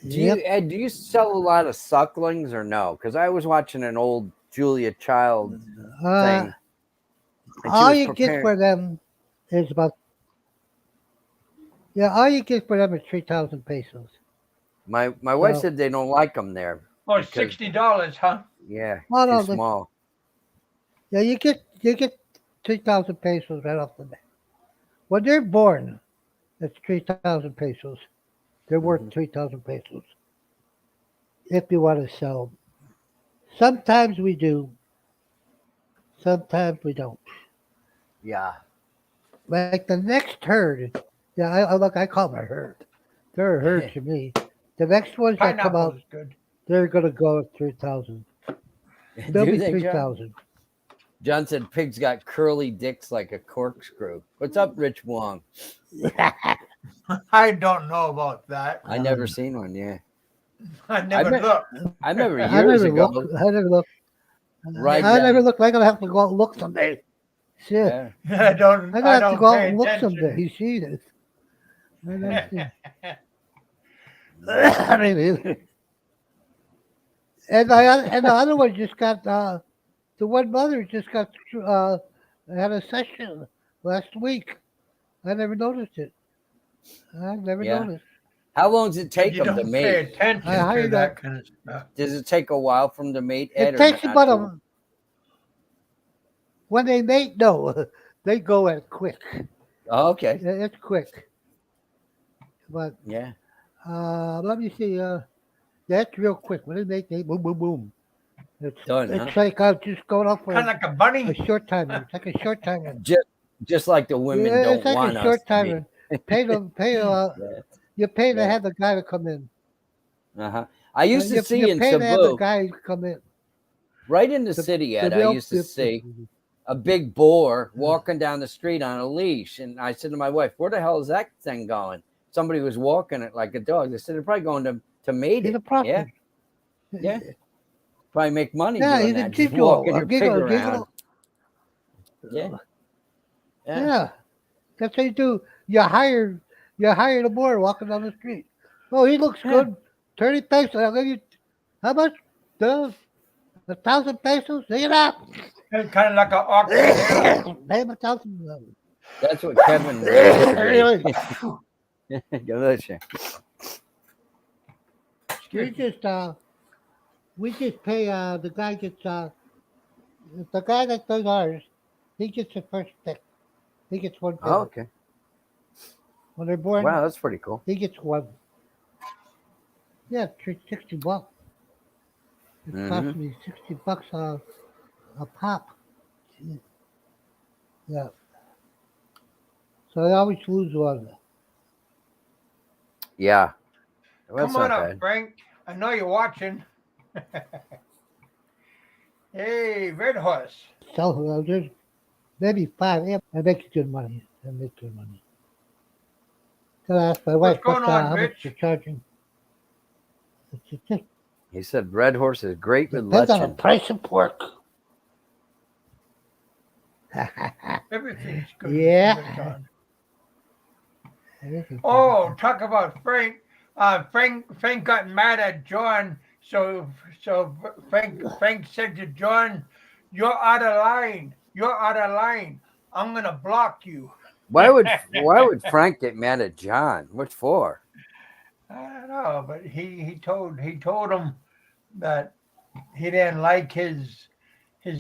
Do Yep. you sell a lot of sucklings or no? Because I was watching an old Julia Child Uh, thing, and she all was you get preparing. for them is about, yeah, all you get for them is 3,000 pesos. My wife So, said they don't like them there Oh, because $60, huh? yeah, well, too no, small. yeah, you get 3,000 pesos right off the bat. When they're born, it's 3,000 pesos. They're worth Hmm. 3,000 pesos if you want to sell them. Sometimes we do, sometimes we don't. Yeah. Like the next herd, yeah, I call them a herd. They're a herd to me. The next ones that come Pineapple out, is good. they're gonna go at 3,000. They'll Do be they, John? 3,000. John said pigs got curly dicks like a corkscrew. What's up, Rich Wong? I don't know about that. I never seen one. Yeah, I never bet- looked. I remember I years never ago. looked. I never looked. Right I never down. looked. I'm gonna have to go out and look someday. Shit. Yeah. I don't. I'm gonna I have to don't go out pay and look attention. someday. Jesus. I never seen. I mean, either. And the other one just got the one mother just got had a session last week. I never noticed it. I never Yeah. noticed. How long does it take You them to don't pay mate? attention I to hired that kind of stuff. Does it take a while for them to mate, Ed? It takes or about not a when they mate. No, they go at quick. Oh, okay. It's quick. But Yeah. let me see. That's real quick. When they mate, they boom, boom, boom. It's Done, it's huh? like just going off for Kind of like a a bunny. short timer. It's like a short timer. Just like the women Yeah, don't it's like want a us short to mate. timer. Pay Yeah. you pay to Yeah. have the guy to come in. Uh-huh. I used to see You in pay to have the Cebu, guy to come in. right in the The, city, the Ed, I real used to see a big boar walking down the street on a leash. And I said to my wife, where the hell is that thing going? Somebody was walking it like a dog. They said they're probably going to mate he's it. a prophet. Yeah. Probably make money Yeah, doing he's a that. Just gigolo, walking a your pig gigolo, around. gigolo. Yeah. Yeah, that's what you do. You hire the boy walking down the street. Oh, he looks Yeah. good. 30 pesos. I'll give you how much? 1,000 pesos. Take it out. It's kind of like an auctioneer. Pay him 1,000. That's what Kevin used to Anyway, be. Delicious. we just pay. The guy gets the guy that does ours. He gets the first pick. He gets one pick. Oh, okay. When they're born, Wow, that's pretty cool. he gets one. Yeah, it's $60. It cost me $60 a pop. Yeah. So I always lose one. Yeah. Well, Come that's on not up, bad. Frank. I know you're watching. Hey, Red Horse. So there's maybe 5. Yeah, I make good money. I make good money. So I asked my wife What's going on, how much Rich? they're charging. It just He said Red Horse is great with depends on the luncheon. price of pork. Everything's good. Yeah. Good, John. Everything's Oh, talk about Frank. Frank got mad at John. So Frank said to John, "You're out of line. You're out of line. I'm gonna block you." Why would Frank get mad at John? What for? I don't know, but he told him that he didn't like his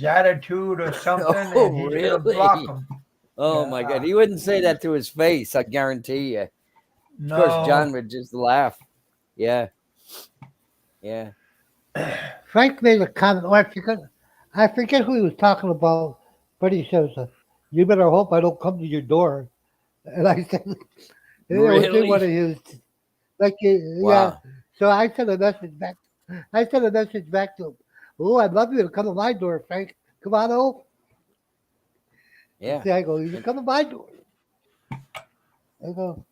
attitude or something, Oh, and he's gonna block him. Oh my God. He wouldn't say that to his face, I guarantee you. No, Of course, John would just laugh. Yeah. Yeah. Frank made a comment. Oh, I forget who he was talking about, but he says, "You better hope I don't come to your door." And I said, "It was Really? one of his, like, yeah." Wow. So I sent a message back. I sent a message back to him. "Oh, I'd love you to come to my door, Frank. Come on over." Yeah. See, I go, "You come to my door." I go.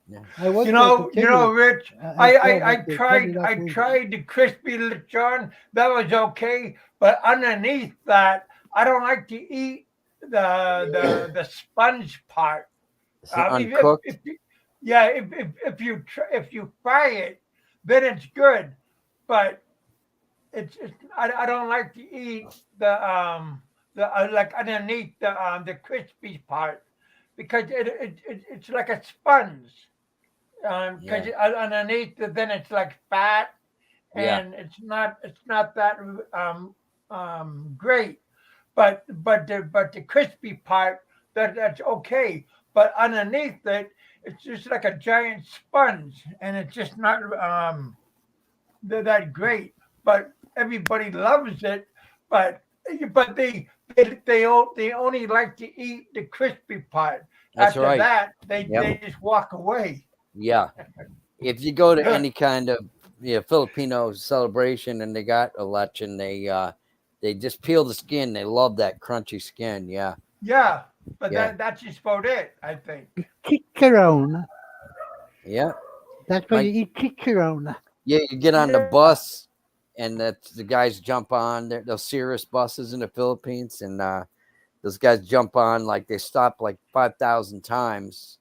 Yeah. you know, Rich. I told him tried not to- tried the crispy John. That was okay, but underneath that, I don't like to eat the sponge part. Is it uncooked? If you fry it, then it's good. But I don't like to eat the like underneath the crispy part because it's like a sponge. Because underneath then it's like fat Yeah. and it's not that great. But the crispy part that's okay. But underneath it, it's just like a giant sponge, and it's just not that great. But everybody loves it. But they only like to eat the crispy part. That's After right. that, they Yep. just walk away. Yeah. If you go to any kind of Filipino celebration and they got a luncheon, they They just peel the skin. They love that crunchy skin. Yeah. Yeah, but Yeah. that's just about it, I think. Chicharron. Yeah. That's when My- you eat chicharron. Yeah. You get on the Yeah. bus, and that's the guys jump on. Those Cirrus buses in the Philippines, and those guys jump on like they stop like 5,000 times.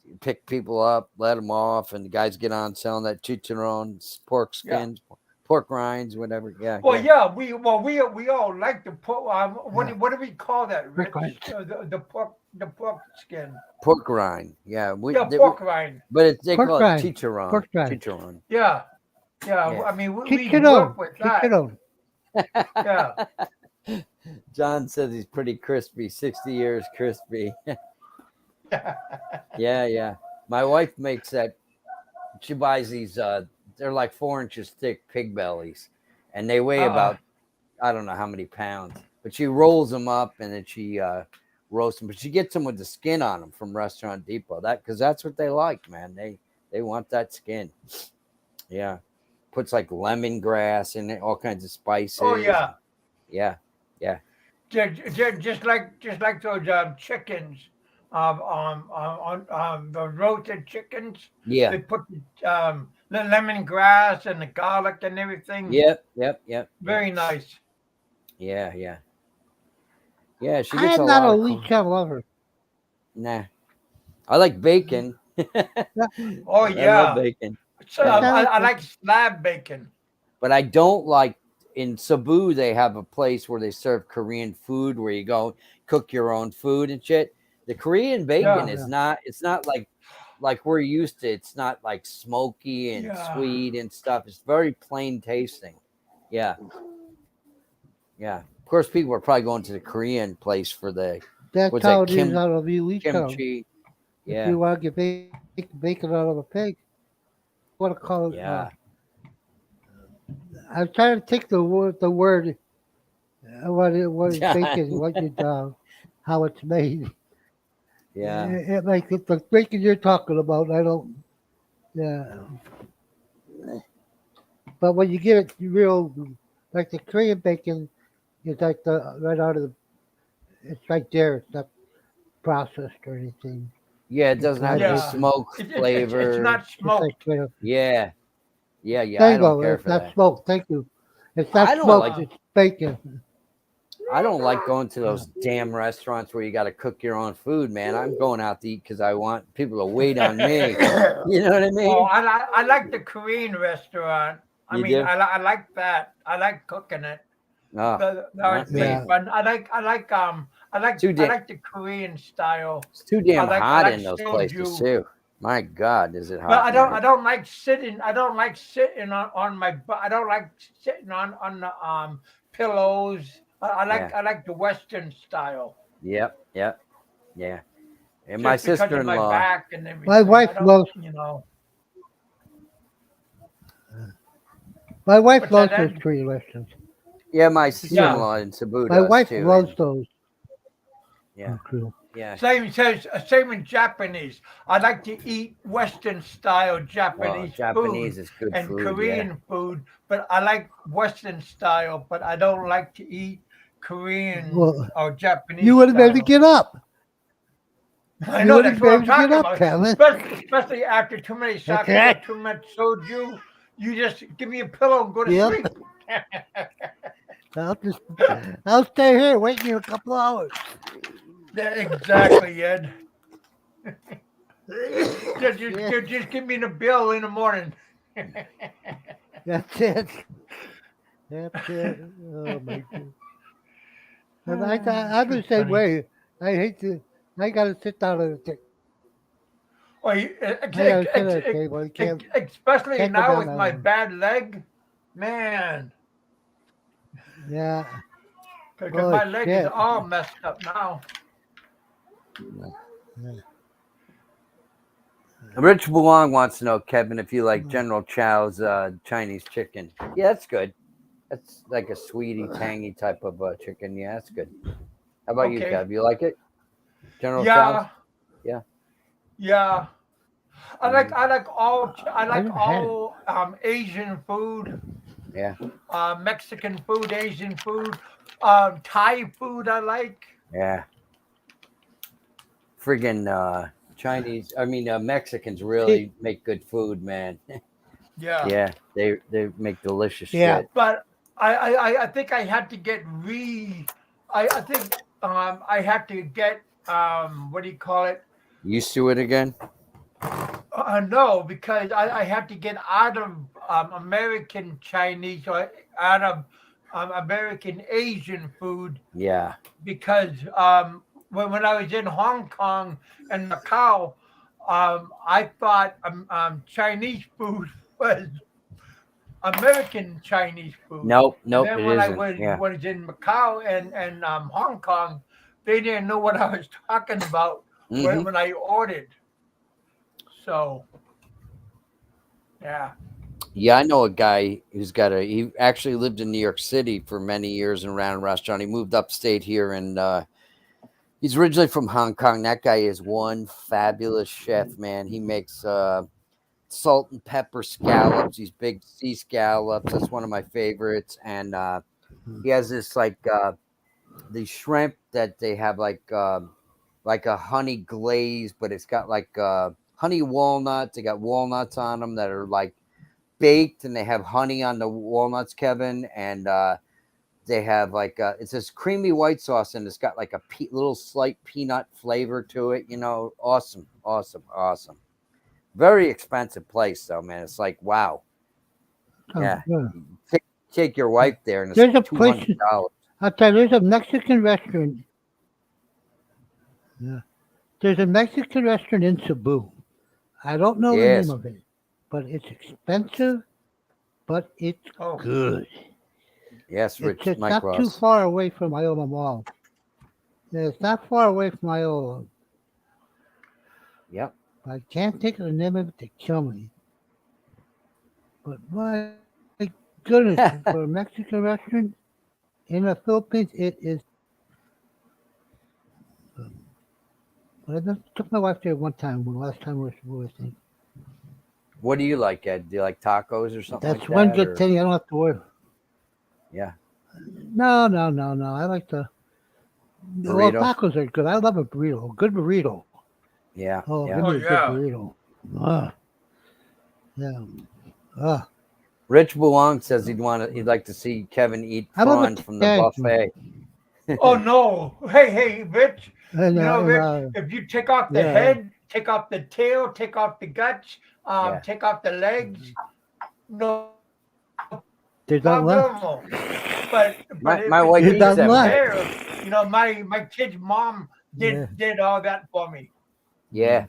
You pick people up, let them off, and the guys get on selling that chicharron, pork Yeah. skins, pork rinds, whatever. Yeah. Well, Yeah. yeah, we all like the pork. What do we call that, Rich? rind. The pork skin. Pork rind. Yeah. Yeah, pork rind. But they Pork call it rind. chicharron. Pork rind. Chicharron. Yeah, yeah. Yeah. I mean, we grew Chicharron. up with that. Chicharron. Yeah. John says he's pretty crispy, 60 years crispy. Yeah. My wife makes that. She buys these, they're like 4 inches thick pig bellies, and they weigh about, I don't know how many pounds, but she rolls them up and then she roasts them. But she gets them with the skin on them from Restaurant Depot. Because that's what they like, man. They want that skin. Yeah. Puts like lemongrass in it, all kinds of spices. Oh yeah. Yeah. Just like those chickens, the roasted chickens. Yeah. They put the lemongrass and the garlic and everything. Yep. Very nice. Yeah. Yeah, she I gets am a not lot a of weekend lover. Nah. I like bacon. Oh I yeah. love bacon. So, Yeah. I like slab bacon. But I don't like in Cebu they have a place where they serve Korean food where you go cook your own food and shit. The Korean bacon Yeah. is not it's not like we're used to. It's not like smoky and Yeah. sweet and stuff. It's very plain tasting. Yeah. Of course people are probably going to the Korean place for the That's what's how that it is out of Elysium. kimchi. If Yeah. you want to get bacon out of a pig, what to call it? Yeah. I'm trying to take the word. What is bacon? What you how it's made. Yeah. It like the bacon you're talking about. I don't. Yeah. But when you get it real, like the Korean bacon, it's like the right out of the. It's right there. It's not processed or anything. Yeah, it doesn't have the Yeah. smoke flavor. It's not It's smoked. like right up. Yeah. There I you don't go. care It's for not that. smoked. Thank you. It's I not don't smoked. like- It's bacon. I don't like going to those damn restaurants where you got to cook your own food, man. I'm going out to eat because I want people to wait on me. You know what I mean? Oh, I like the Korean restaurant. I You mean, do? I like that. I like cooking it. Oh, It's pretty Yeah. fun. I like Too damn- the Korean style. it's too damn I hot like in those soju. places too. My God, is it hot? But in I there? don't like sitting. I don't like sitting on my butt. I don't like sitting on the pillows. I like the Western style. Yep. Yeah. And Just my because of my sister-in-law. back and everything. My wife I don't, loves. you know. My wife What's loves that, those Ed? Korean restaurants. Yeah, my sister-in-law in Cebu My does wife too. loves those. Yeah. Yeah. Same in Japanese. I like to eat Western style Japanese, Japanese food is good and food. Korean food, but I like Western style, but I don't like to eat Korean Well, or Japanese. You would have been able to get up. I you know wouldn't that's be what able I'm to get talking up, about. Kevin. Especially after too many sake Okay. or too much soju, you just give me a pillow and go to Yep. sleep. I'll stay here waiting a couple hours. Yeah, exactly, Ed. just give me the bill in the morning. That's it. That's it. Oh my God. And I'm the same way. I hate to. I gotta sit down at a table. Well, I gotta sit at a table. You can't. especially can't go now down with that my long. bad leg, man. Yeah. Because Oh, my leg is shit. all messed up now. Rich Buong wants to know, Kevin, if you like General Chow's Chinese chicken. Yeah, that's good. That's like a sweetie, tangy type of chicken. Yeah, that's good. How about you, Okay. Kev? You like it? General Chow's? Yeah. Yeah. I like all I never had it. Asian food. Yeah. Mexican food, Asian food, Thai food. I like. Yeah. Friggin' Chinese. I mean, Mexicans See, really make good food, man. Yeah. Yeah, they make delicious yeah, shit. But I think I had to get I think I had to get what do you call it? Used to it again? No, because I had to get out of American Chinese or out of American Asian food Yeah. because when I was in Hong Kong and Macau, I thought Chinese food was American Chinese food. Nope, And nope, then it when I isn't. Yeah. was in Macau and Hong Kong, they didn't know what I was talking about Hmm. when I ordered. So yeah. Yeah, I know a guy who's he actually lived in New York City for many years and ran a restaurant. He moved upstate here and he's originally from Hong Kong. That guy is one fabulous chef, man. He makes salt and pepper scallops, these big sea scallops. That's one of my favorites. And he has this the shrimp that they have like a honey glaze, but it's got honey walnuts. They got walnuts on them that are like baked, and they have honey on the walnuts, Kevin. And they have it's this creamy white sauce, and it's got like a little slight peanut flavor to it. Awesome, awesome, awesome. Very expensive place, though, man. It's like wow, yeah. yeah. Take your wife there, and it's There's a place. $200. I'll tell you, there's a Mexican restaurant. Yeah. There's a Mexican restaurant in Cebu. I don't know the name Yes, of it, but it's expensive, but it's Oh, good. yes, It's Rich just Mike not too Ross. far away from Iowa Mall. Yeah, it's not far away from Iowa. Yep. I can't think of the name of it to kill me. But my goodness, for a Mexican restaurant in the Philippines, it is. But I just took my wife there one time. When last time we were thinking. What do you like, Ed? Do you like tacos or something That's like one that? good Or thing. I don't have to worry. yeah, No, no, no, no. I like the. Well, burritos. tacos are good. I love a burrito. A good burrito. Yeah, Oh, yeah. give oh me a good yeah. burrito. Ah, yeah. Ah, Rich Buong says he'd like to see Kevin eat how about prawn the from the tag? buffet. Oh no. Hey, Rich. And, You know, and Rich, if you take off the yeah, head, take off the tail, take off the guts, Yeah. take off the legs, no there's not left. problemo. But if My it's wife There's just eats not the them, left. Ed. hair, my kid's mom Yeah. did all that for me. Yeah,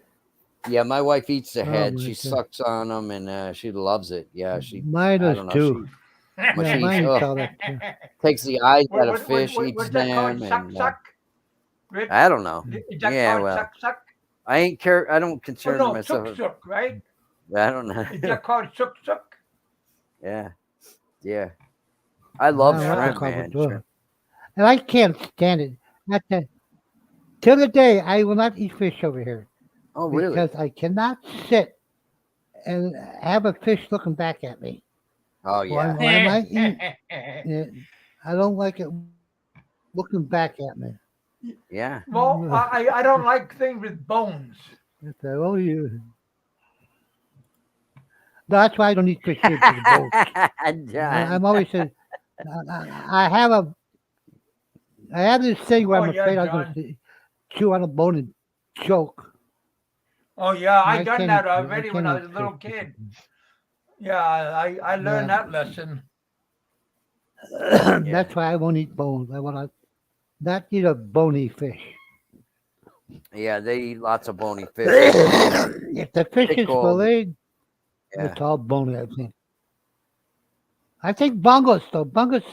yeah. My wife eats the Oh head. my She god. sucks on them, and she loves it. Yeah, Mine I does don't know. too. Well, Yeah, she eats. mine eats Oh, all that too. takes the eyes out of What fish, eats what's that called? them, Suck and suck, Rich? I don't know. Is that Yeah, called well, suck suck? I ain't care. I don't Oh consider no, sook myself. sook, right? I don't know. Is that called sook sook? Yeah, yeah. I I love don't like the Yeah. shrimp, cover man. door. Shrimp. And I can't stand it. Not that. Till the day, I will not eat fish over here Oh, really? because I cannot sit and have a fish looking back at me. Oh, Well, yeah, I might eat it. I don't like it looking back at me. yeah. Well, I don't like things with bones. It's like, oh, you. That's why I don't eat fish here because of bones. John. I'm always saying, I have I have this thing where Oh I'm yeah, afraid I'm going John. to chew on a bone and choke. Oh yeah, No, I I done can't that eat. I already when can't I eat was a fish. little kid. Yeah, I learned Yeah. that lesson. Yeah, That's why I won't eat bones. I want to not eat a bony fish. yeah. They eat lots of bony fish. Yeah, If the fish is pickled. filleted, Yeah, it's all bony, I think. I think bungus, though. Bungus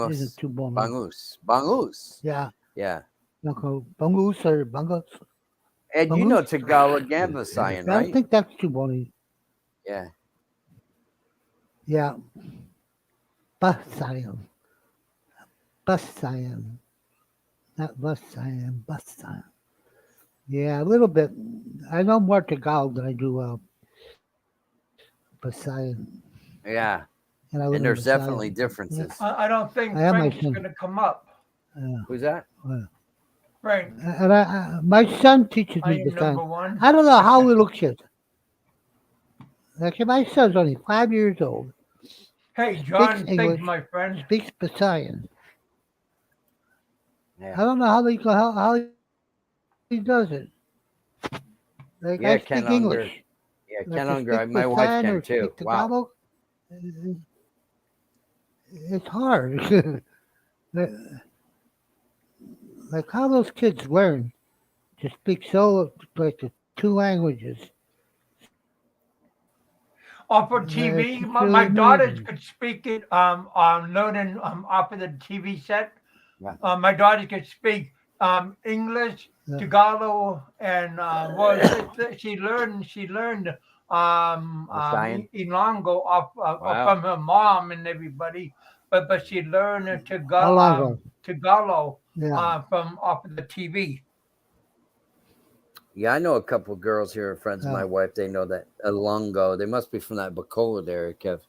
isn't bangus, too bony. bangus. Yeah. Yeah. Bungus or bungus. And you Bungus? know Tagalog and Visayan, I don't right? think that's too bony. Yeah. Yeah. Basayam. Basayam. Not Basayam. Basayam. Yeah, a little bit. I know more Tagalog than I do Poseidon. Yeah, And I live and in there's Poseidon. definitely differences. I don't think I have my Frank's son. going to come up. Who's that? Frank, And my son teaches I me am number Poseidon. one. I don't know how he looks at. Like my son's only 5 years old. Hey, Speaks John, thanks, English. my friend. Speaks Poseidon. Yeah, I don't know how he does it. Like yeah, I Ken speak Unger. English. Yeah, Like Ken to Unger. speak My wife Poseidon can or too. speak Wow. Tagalog, it's hard. Like how those kids learn to speak so like the two languages. Off of It's TV, just my, really my daughters amazing. could speak it learning off of the TV set. Yeah. My daughter could speak English, Yeah. Tagalog, and she learned Zion. Ilongo Wow. from her mom and everybody, but she learned How long ago? Tagalog Yeah. from off of the TV. Yeah, I know a couple of girls here, are friends of Yeah. my wife. They know that Alongo. They must be from that Bacola area, Kev.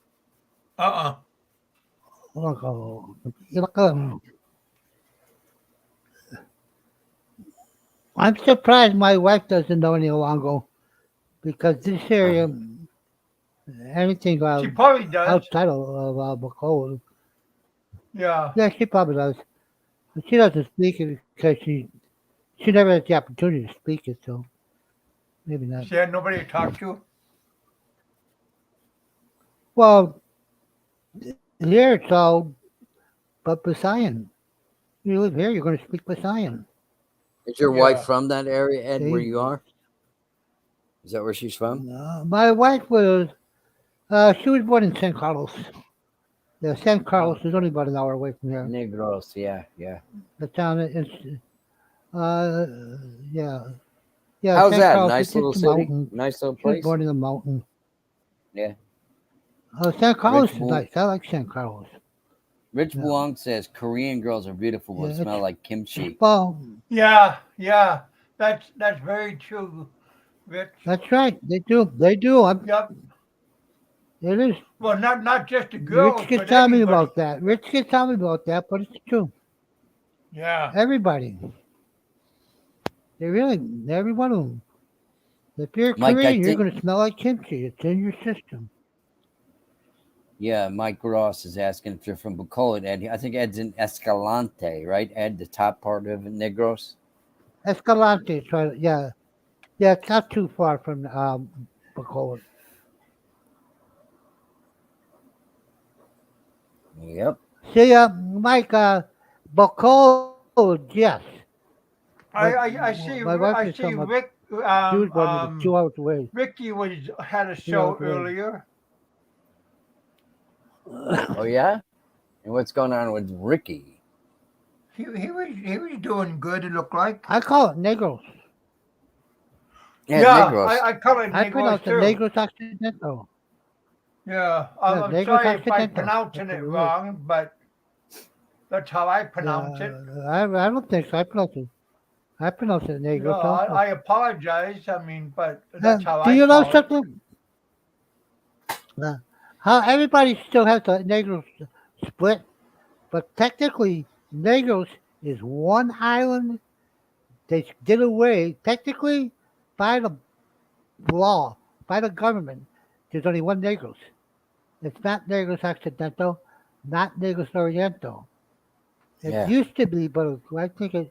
I'm surprised my wife doesn't know any Longo because this area, anything She probably does. outside of Bacoa, Yeah. yeah, she probably does. But she doesn't speak it because she never had the opportunity to speak it, so maybe not. She had nobody to talk to. Well, here it's all but Poseidon. You live here, you're going to speak Poseidon. Is your Yeah. wife from that area, Ed, where See? you are? Is that where she's from? My wife was, she was born in San Carlos. Yeah, San Carlos is only about an hour away from here. Negros, yeah. The town is, uh, yeah. Yeah, How's San that? Carlos, Nice it's little just a city? mountain. Nice little She was place? born in a mountain. Yeah. San Carlos is Bull- nice. I like San Carlos. Rich Yeah. Buong says Korean girls are beautiful but Yeah, smell like it's kimchi. well, Yeah. That's very true, Rich. that's right. They do. Yep. It is. Well, not just the Rich girls, can but tell me everybody. about that. Rich can tell me about that, but it's true. Yeah. Everybody. Every one of them. If you're Mike, I Korean, you're think, going to smell like kimchi. It's in your system. yeah, Mike Ross is asking if you're from Bacolod, Ed. I think Ed's in Escalante, right, Ed? The top part of Negros? Escalante, is right. Yeah. Yeah, it's not too far from Bacoa. Yep. See, Mike, Bacoa, yes. I see. My wife I is see. from Rick. she was born 2 hours away. Ricky had a 2 show hours away. earlier. Oh, yeah? And what's going on with Ricky? He was doing good. It looked like. I call it Negros. Yeah, Yeah, Negros. I call it I Negros pronounce it too. Negros Occidental. Yeah, Yeah, I'm Negros sorry if I'm Occidental. pronouncing That's it what it is. wrong, but that's how I pronounce it. I don't think so. I pronounce it No, Negros also. I apologize. I mean, but that's how Do I you know call it. something? How everybody still has the Negros split, but technically Negros is one island. They did away technically by the law, by the government. There's only one Negros. It's not Negros Occidental, not Negros Oriental. It Yeah. used to be, but I think a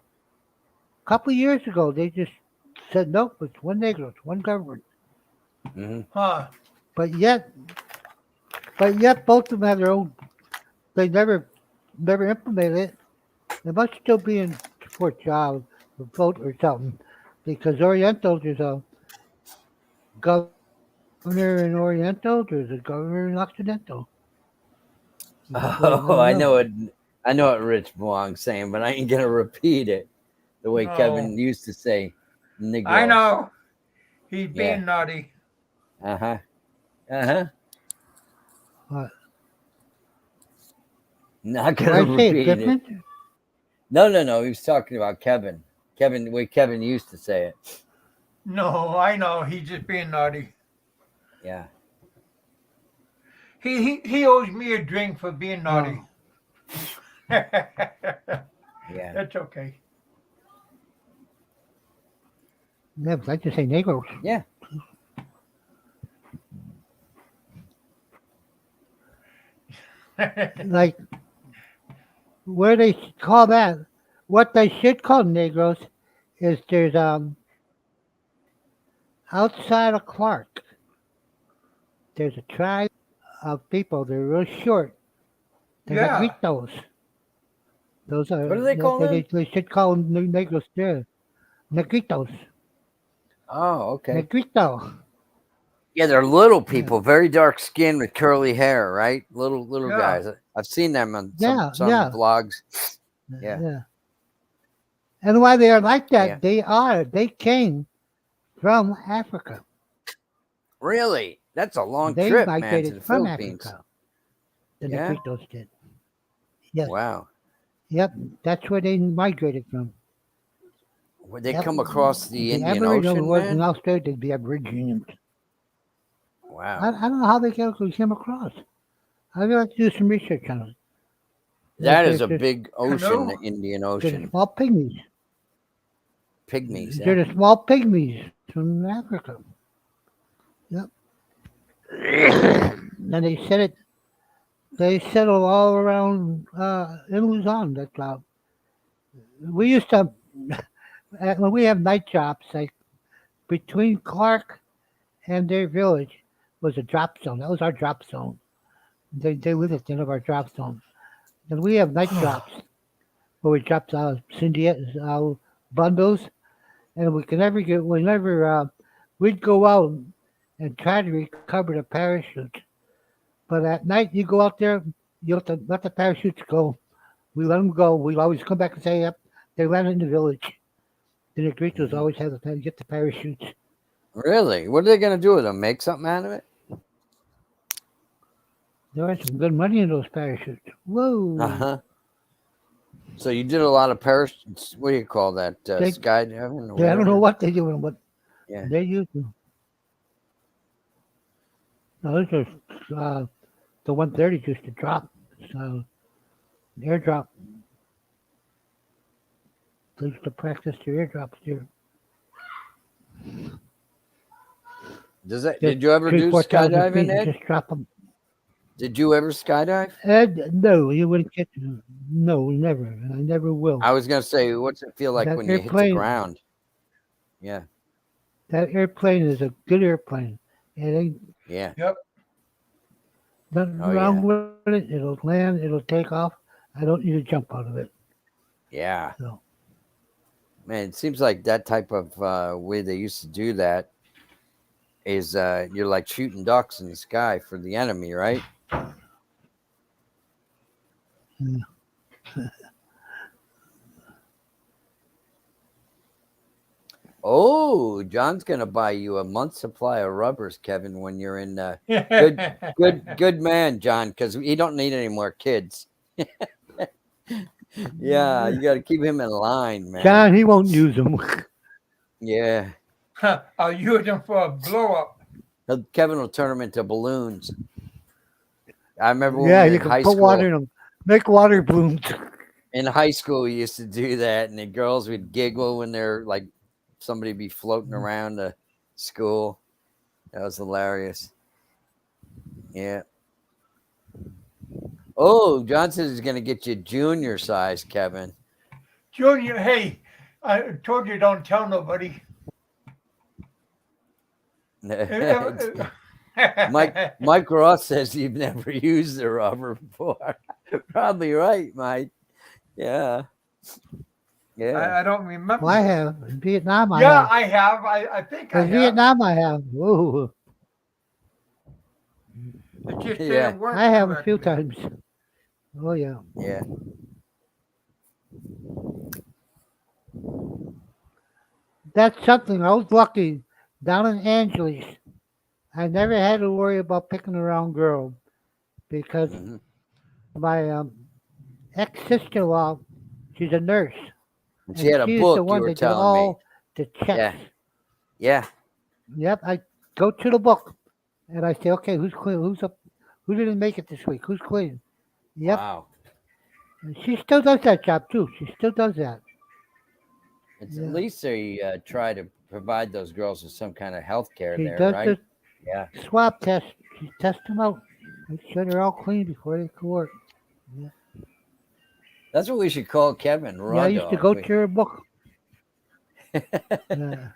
couple of years ago they just said nope, it's one Negros, one government. Mm-hmm. Huh? But yet both of them have their own. They never implemented it. They must still be in for a job, or vote or something, because Oriental there's a governor in Oriental, there's a governor in Occidental. Oh, I know it. I know what Rich Buong's saying, but I ain't gonna repeat it the way No. Kevin used to say Negros. I know. He's Yeah. being naughty. Uh-huh. Uh-huh. What? Not Did gonna I say it repeat it. different? No. He was talking about Kevin. The way Kevin used to say it. No, I know. He's just being naughty. Yeah. He owes me a drink for being naughty. Yeah. That's okay. Yeah, but I just say Negroes. Yeah. Like where they call that, what they should call Negroes is there's outside of Clark, there's a tribe of people. They're real short. The Yeah. Negritos. Those are What do they call them? they should call them Negros there. Negritos. Oh, okay. Negrito. Yeah, they're little Yeah. people, very dark skin with curly hair, right? Little Yeah. guys. I've seen them on Yeah, some yeah. vlogs. Yeah. Yeah. And why they are like that, Yeah. they came from Africa. Really? That's a long They trip, man, to migrated the from Philippines. Africa. The Yeah. Negritos did. Yes. Wow. Yep. That's where they migrated from. Would they Yep. come across the Indian Aboriginal Ocean, was in man? Australia, they'd be Aborigines. Wow. I don't know how they came across. I'd like to do some research on it. That is a There's- big ocean, Canoe? the Indian They're the Ocean. small pygmies. Pygmies. They're Yeah. the small pygmies from Africa. Yep. And they said it. They settle all around in Luzon. That we used to when we have night drops, like between Clark and their village was a drop zone. That was our drop zone. They lived at the end of our drop zone. And we have night drops where we drop bundles, and we'd go out and try to recover the parachute. But at night, you go out there, you have to let the parachutes go. We let them go. We always come back and say, yep, they landed in the village. The Negritos always have to get the parachutes. Really? What are they going to do with them? Make something out of it? There was some good money in those parachutes. Whoa. Uh-huh. So you did a lot of parachutes. What do you call that? Skydiving? Or Yeah, I don't know whatever? what they do with them, but Yeah. they used to. No, this was the 130 used to drop. So, airdrop. They used to practice their airdrops there. Did you ever do 3,000, 4,000 skydiving, feet and Ed? just drop them. Did you ever skydive? Ed, no, you wouldn't get to. No, never. And I never will. I was going to say, what's it feel like That when you hit the airplane- ground? Yeah. That airplane is a good airplane. It ain't Yeah. nothing Oh, wrong with it. It'll land, it'll take off. I don't need to jump out of it. Yeah. So, Man, it seems like that type of way they used to do that is you're like shooting ducks in the sky for the enemy, right? Yeah. Oh, John's gonna buy you a month's supply of rubbers, Kevin, when you're in. Good man, John, because he don't need any more kids. Yeah, you got to keep him in line, man. John, he won't use them. Yeah, I'll use them for a blow up. Kevin will turn them into balloons. I remember when Yeah, we were you in can high put school. water in them. Make water balloons. In high school, we used to do that, and the girls would giggle when they're like somebody be floating around the school. That was hilarious. Yeah. Oh, John says he's going to get you junior size, Kevin. Junior, hey, I told you don't tell nobody. Mike Ross says you've never used the rubber before. Probably right, Mike. Yeah. Yeah. I don't remember. Well, I have. In Vietnam, I Yeah, have. I have. I think I In have. Vietnam, I have. Whoa. It just Yeah. didn't work I have a few correctly. times. Oh, yeah. Yeah. That's something. I was lucky. Down in Angeles, I never had to worry about picking the wrong girl because Mhm. my ex-sister-in-law, she's a nurse. And she had a she's book, the you one were that did telling me. all the checks. Yeah. Yep, I go to the book and I say, okay, who's Who didn't make it this week? Who's clean? Yep. Wow. And she still does that job too. She still does that. It's at Yeah. least they try to provide those girls with some kind of health care She there, does right? the Yeah. swab test. She tests them out. Make sure they're all clean before they can work. Yeah. That's what we should call Kevin, Yeah, Raw I used to Dog. go to her book. Yeah.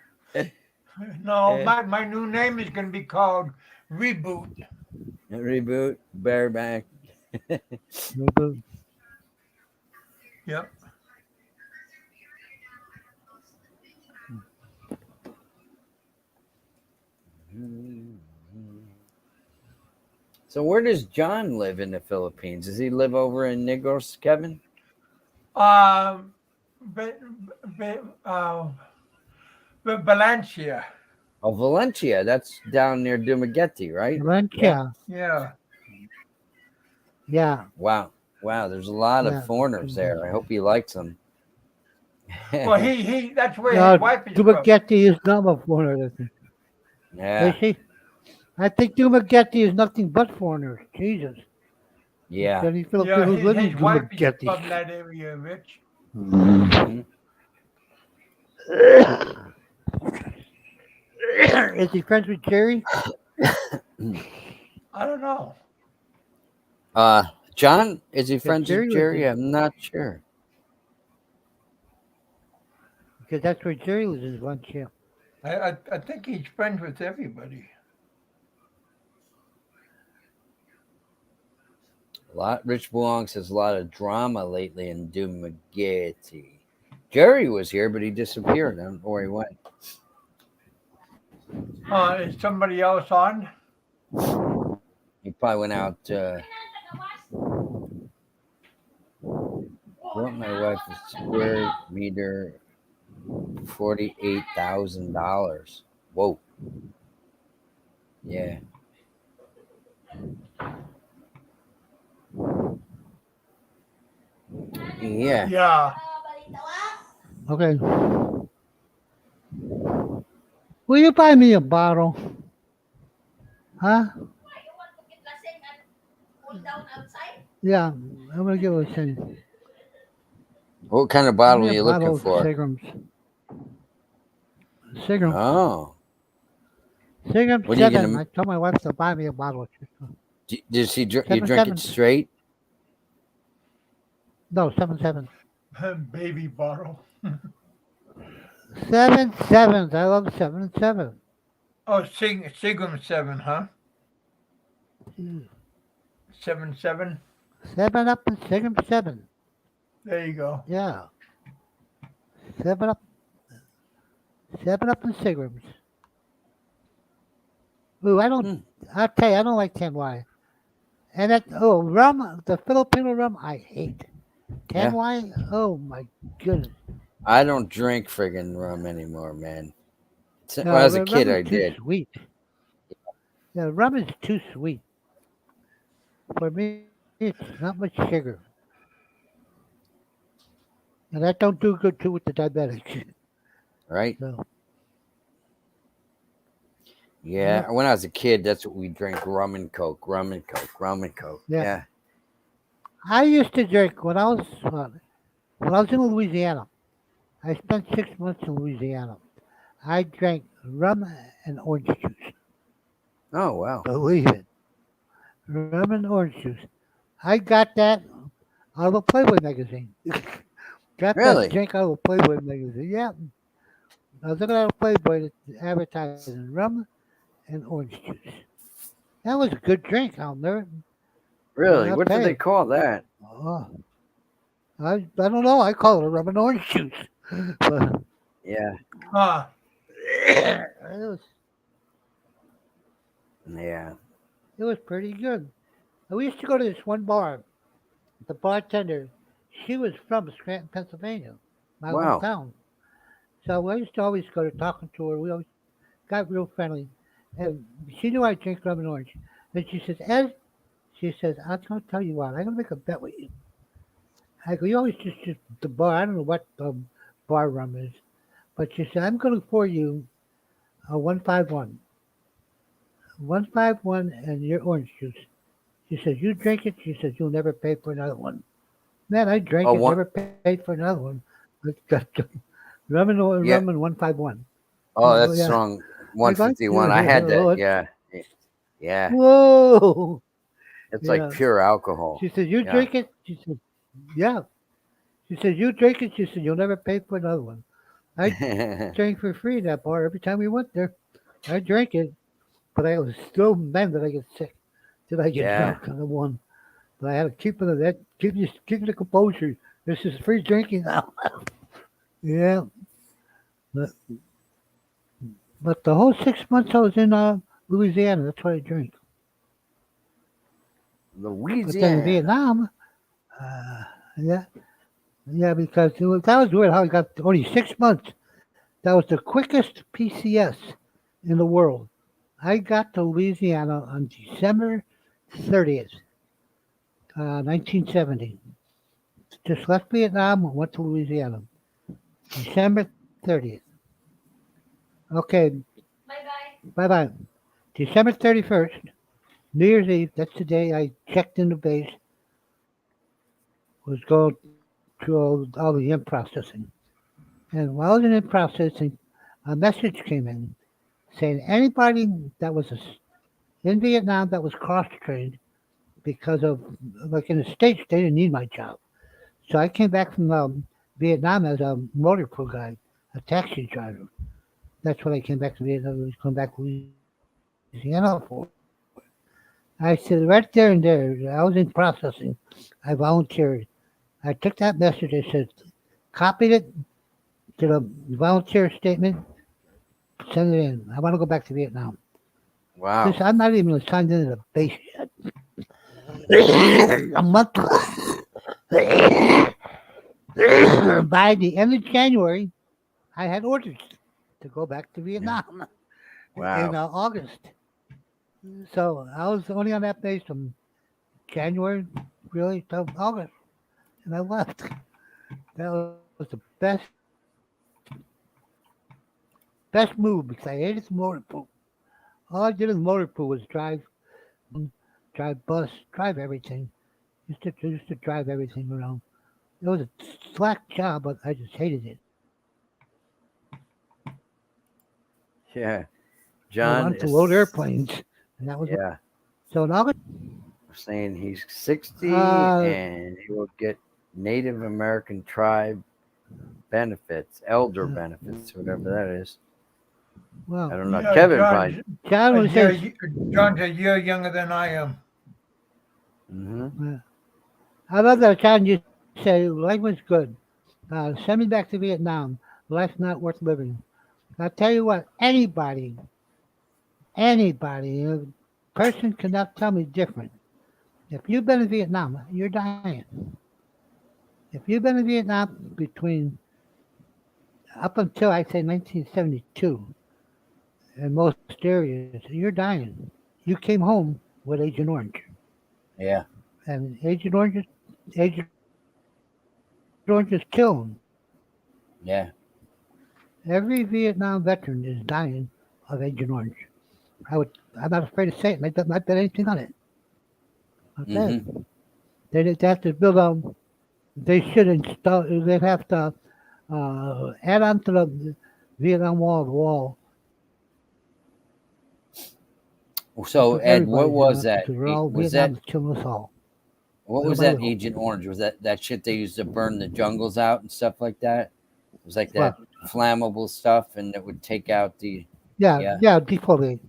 No, my new name is going to be called Reboot. Reboot, bareback. Reboot. Yep. So where does John live in the Philippines? Does he live over in Negros, Kevin? Um, but, Valencia. Oh, Valencia. That's down near Dumaguete, right? Valencia. Yeah. Yeah. Wow. Wow. There's a lot of Yeah. foreigners there. I hope he likes them. Well, he that's where No, his wife is from. Dumaguete is not a foreigner. Yeah. Is she? I think Dumaguete is nothing but foreigners. Jesus. Yeah. Any Yeah, Filipinos live in his wife is Dumaguete. from that area, Rich. Mhm. Is he friends with Jerry? I don't know. John, is he friends Jerry with was Jerry? in, I'm not sure. because that's where Jerry was in Valencia. I think he's friends with everybody. Rich Buong says a lot of drama lately in Dumaguete. Jerry was here, but he disappeared. I don't know where he went. Is somebody else on? He probably went out. Bought my wife a square meter, $48,000. Whoa. Yeah. Yeah. Yeah. Okay. Will you buy me a bottle? Huh? Yeah, I'm gonna give it a thing. What kind of Give bottle me are a you bottle looking of for? Seagram's. Seagram. Oh. Seagram What are you 7. gonna? I told my wife to buy me a bottle. Does he you 7 drink it 7. straight? No, 7 7. Baby bottle. 7 7s. I love 7 7. Oh, Seagram 7, huh? 7 7. 7 Up and Seagram 7. There you go. Yeah. 7 Up. 7 Up and Seagrams. Ooh, Hmm. I'll tell you, I don't like 10Y. And rum, the Filipino rum, I hate. Yeah. 10Y, oh my goodness. I don't drink friggin' rum anymore, man. No, Well, as a rum kid, is I too did. sweet. Yeah, rum is too sweet. For me, it's not much sugar. And that don't do good too with the diabetics. Right? So, Yeah. yep, When I was a kid, that's what we drank: rum and coke, rum and coke, rum and coke. yeah. Yeah. I used to drink when I was in Louisiana. I spent 6 months in Louisiana. I drank rum and orange juice. Oh wow. Believe it. Rum and orange juice. I got that out of a Playboy magazine. Got that Really? drink out of a Playboy magazine. Yeah. I was looking at a Playboy that's advertising rum and orange juice. That was a good drink, I'll never. Really? I'll What tell did they you. call that? Oh, I don't know. I call it a rum and orange juice. But Yeah. Huh. it was, Yeah. it was pretty good. And we used to go to this one bar. The bartender, she was from Scranton, Pennsylvania, my Wow. hometown. So I used to always go to talking to her. We always got real friendly. And she knew I drink rum and orange. And she says, Ed, she says, I'm going to tell you what, I'm going to make a bet with you. I go, you always just the bar. I don't know what bar rum is. But she said, I'm going to pour you a 151. 151 and your orange juice. She says, "You drink it." She says, "You'll never pay for another one." Man, I drank Oh, it, one. never paid for another one. I got rum Yeah. and 151. Oh, that's Yeah, strong. I got 151. I had that. oh, Yeah. Yeah. whoa. It's like Yeah. pure alcohol. She says, "You Yeah. drink it." She says, "Yeah." She says, "You drink it." She said, "You'll never pay for another one." I drank for free at that bar every time we went there. I drank it, but I was so mad that I get sick. Did I get Yeah. drunk on the one? But I had to keep it that keep the composure. This is free drinking now. Yeah, but, but the whole 6 months I was in Louisiana, that's what I drank. But then in Louisiana. Vietnam, uh, yeah, yeah, because that was weird how I got only 6 months. That was the quickest PCS in the world. I got to Louisiana on December 30th, 1970. Just left Vietnam, went to Louisiana. December 30th. Okay, bye bye. December 31st, New Year's Eve, that's the day I checked into base, was going through all the in processing. And while I was in processing, a message came in saying anybody that was in Vietnam that was cross trained because of, like in the States, they didn't need my job. So I came back from Vietnam as a motor pool guy, a taxi driver. That's what I came back to Vietnam. I was coming back to Louisiana for. I said right there and there, I was in processing. I volunteered. I took that message. I said, copied it to the volunteer statement, send it in. I want to go back to Vietnam. Wow. This, I'm not even signed into the base yet. A month by the end of January, I had orders to go back to Yeah. Vietnam in Wow. August. So I was only on that base from January really to August, and I left. That was the best move because I hated the motor pool. All I did in the motor pool was drive bus, drive everything. Used to drive everything around. It was a slack job, but I just hated it. Yeah. I John wanted to load is, airplanes, and that was what. yeah, So in August, saying he's 60 uh, and he will get Native American tribe benefits, elder uh, benefits, whatever that is. I well, don't know. Yeah, Kevin probably. John was there. John's a year younger than I am. Hmm. I love that John you say life was good. Send me back to Vietnam. Life's not worth living. I'll tell you what, anybody, a person cannot tell me different. If you've been in Vietnam, you're dying. If you've been in Vietnam between up until I say 1972 in most areas, you're dying. You came home with Agent Orange, Yeah. and Agent Orange is killing. Yeah. Every Vietnam veteran is dying of Agent Orange. I'm not afraid to say it. I bet anything on it. Okay. Hmm. They have to build they should install, they have to add on to the Vietnam wall So, for Ed, what everybody, was that? because we're all Was Vietnam that is killing us all. what was Nobody that will. Agent Orange? Was that shit they used to burn the jungles out and stuff like that? It was like that Well, flammable stuff, and it would take out the, yeah, yeah, defoliate.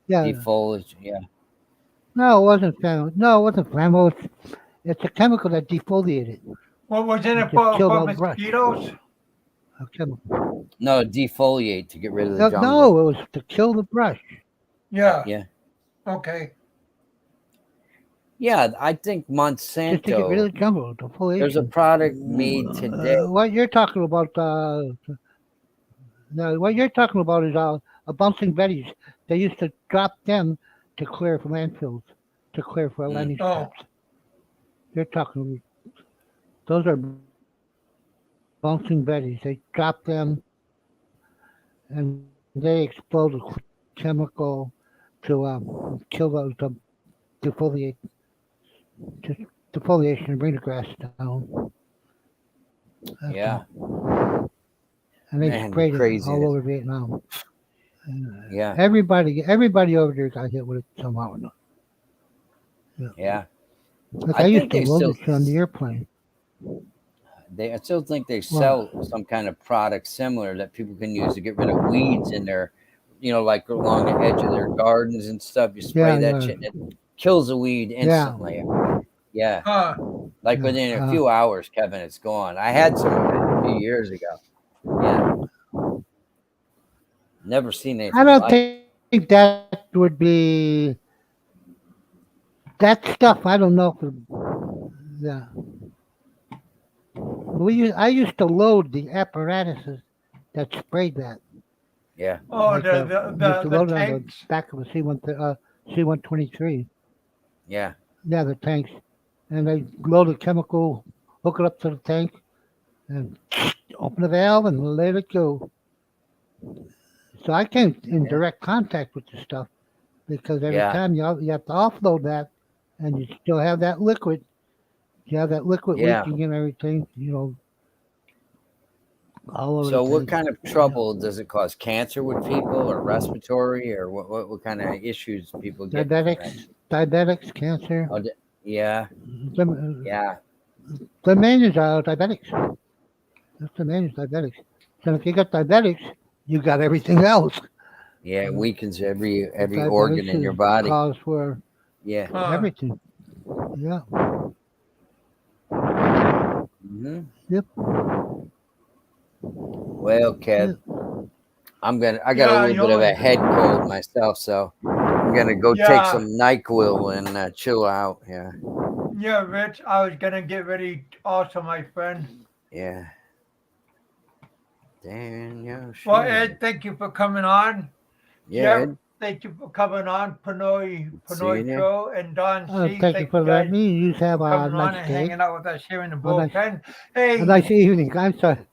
Yeah. defoliage. Yeah. No, it wasn't flammable. No, it wasn't flammable. It's a chemical that defoliated. What was in It it just killed for all the brush. mosquitoes? A chemical. No, defoliate to get rid of the No, jungle. no, it was to kill the brush. Yeah. Yeah. Okay. Yeah, I think Just to get rid of Monsanto, the jungle, there's a defoliation. product made today. What you're talking about, no, what you're talking about is bouncing betties. They used to drop them to clear for landfills, to clear for Mm. landing Oh, strips. You're talking, those are bouncing betties. They drop them and they explode a chemical to kill those, to defoliate just defoliation and bring the grass down. That's Yeah, all. And they man, the sprayed it all craziness. over Vietnam. Yeah, Everybody over there got hit with it somehow. Or another. Yeah. yeah. Like I I think used to they load still it on the airplane. I still think they Well, sell some kind of product similar that people can use to get rid of weeds in their, like along the edge of their gardens and stuff. You spray yeah, that yeah, shit and it kills the weed yeah, instantly. Yeah, Huh. like yeah. within a few hours, Kevin, it's gone. I had some of it a few years ago. Yeah, never seen I anything don't like. think that would be that stuff. I don't know if yeah. I used to load the apparatuses that sprayed that. Yeah, Oh, Like used to the load it on the tanks. back of a C-123. yeah, Yeah, the tanks, and they load the chemical, hook it up to the tank, and open the valve and let it go. So I came in yeah, direct contact with the stuff because every yeah, time you have to offload that, and you still have that liquid. You have that liquid yeah. leaking and everything, all over the So, what tank. kind of Yeah. trouble does it cause? Cancer with people, or respiratory, or what kind of issues people getting from that? Diabetics, cancer. Oh, yeah, The, yeah, the main is diabetics. That's the main is diabetics. So if you got diabetics, you got everything else. yeah. It Uh, weakens every organ Diabetics in your is body. cause for Yeah. Huh. everything. Yeah. Hmm. Yep. Well, Kev, Yep. I got a Yeah, little you bit of only. a head cold myself, so I'm gonna go take Yeah, some NyQuil and chill out. Yeah, yeah, Rich. I was gonna get ready also, my friend. yeah. Daniel Well, Shin. Ed, thank you for coming on. Yeah, Jeff, Ed. thank you for coming on. Seeing Pinoy you. Joe, and Don C. Thank you Thank you for letting guys me. You have for a coming nice on and day, hanging out with us here in the a nice, bullpen. a Hey, nice evening. I'm sorry.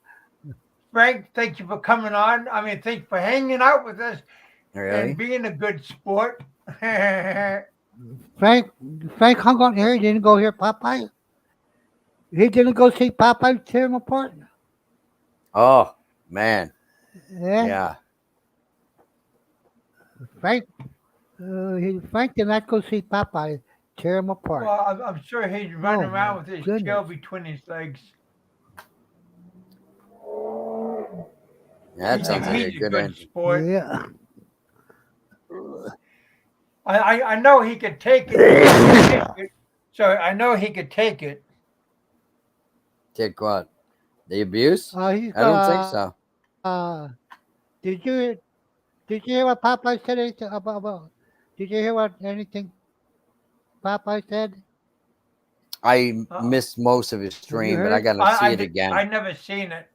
Frank, thank you for coming on. I mean, thanks for hanging out with us and Really? being a good sport. Yeah, Frank, Frank hung on here. He didn't go hear Popeye. He didn't go see Popeye tear him apart. Oh man. Yeah. Yeah. Frank, Frank did not go see Popeye tear him apart. well, I'm sure he's running Oh my around with his goodness. tail between his legs. That sounds like a He's a good good ending. sport. Yeah. I know he could take it. He could take it. So I know he could take it. Take what? The abuse? He's I don't think so. did you hear what Popeye said about did you hear what anything Popeye said? I Uh, missed most of his Have you stream, but I heard? gotta see it again. I never seen it.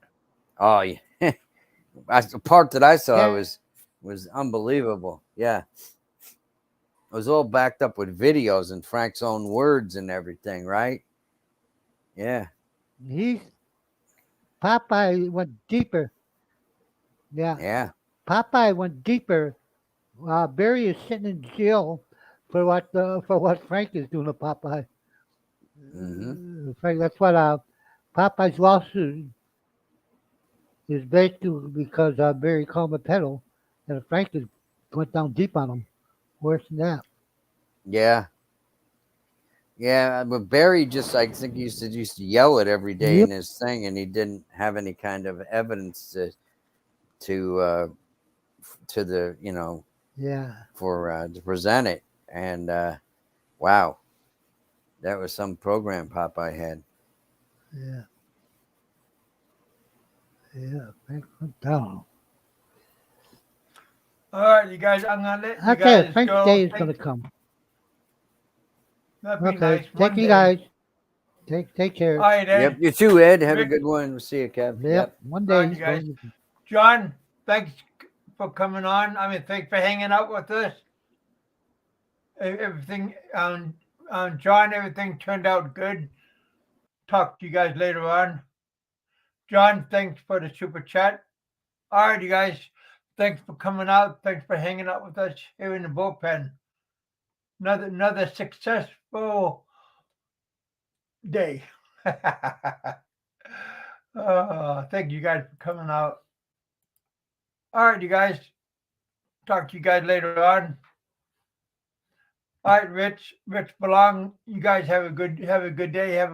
Oh yeah. The part that I saw Yeah. was unbelievable. Yeah. It was all backed up with videos and Frank's own words and everything, right? Yeah. He's Popeye went deeper. Yeah. Yeah. Popeye went deeper. Barry is sitting in jail for what Frank is doing to Popeye. Mm-hmm. Frank, that's what Popeye's lawsuit is basically because Barry called him a pedo, and Frank went down deep on him. Worse than that. Yeah. Yeah. But Barry just I think he used to yell it every day in Yep. his thing and he didn't have any kind of evidence to to the Yeah. for to present it. And wow, that was some program Popeye had. Yeah. Yeah. Frank went down. All right, you guys. I'm gonna let you Okay, guys Frank's day go. is gonna come. That'd be Okay. nice Take one you day. guys. Take All care. right, Yep, Ed. you too, Ed. Have a Rick. good one. We'll see you, Kev. Yep. Yep. One All day right, he's you guys. going. John, thanks for coming on. I mean, thanks for hanging out with us. Everything, John, everything turned out good. Talk to you guys later on. John, thanks for the super chat. All right, you guys. Thanks for coming out. Thanks for hanging out with us here in the bullpen. Another successful day. Thank you guys for coming out. All right, you guys. Talk to you guys later on. All right, Rich Belong. You guys have a good day, have a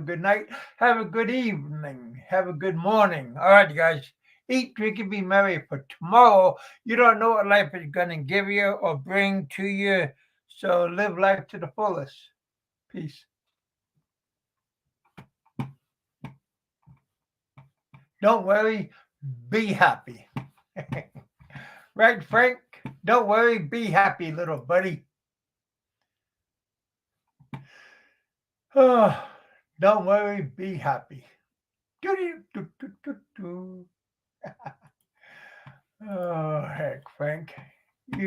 good night, have a good evening, have a good morning. All right, you guys. Eat, drink, and be merry. For tomorrow, you don't know what life is gonna give you or bring to you. So live life to the fullest. Peace. Don't worry, be happy. Right, Frank? Don't worry, be happy, little buddy. Oh, don't worry, be happy. Oh, heck, Frank.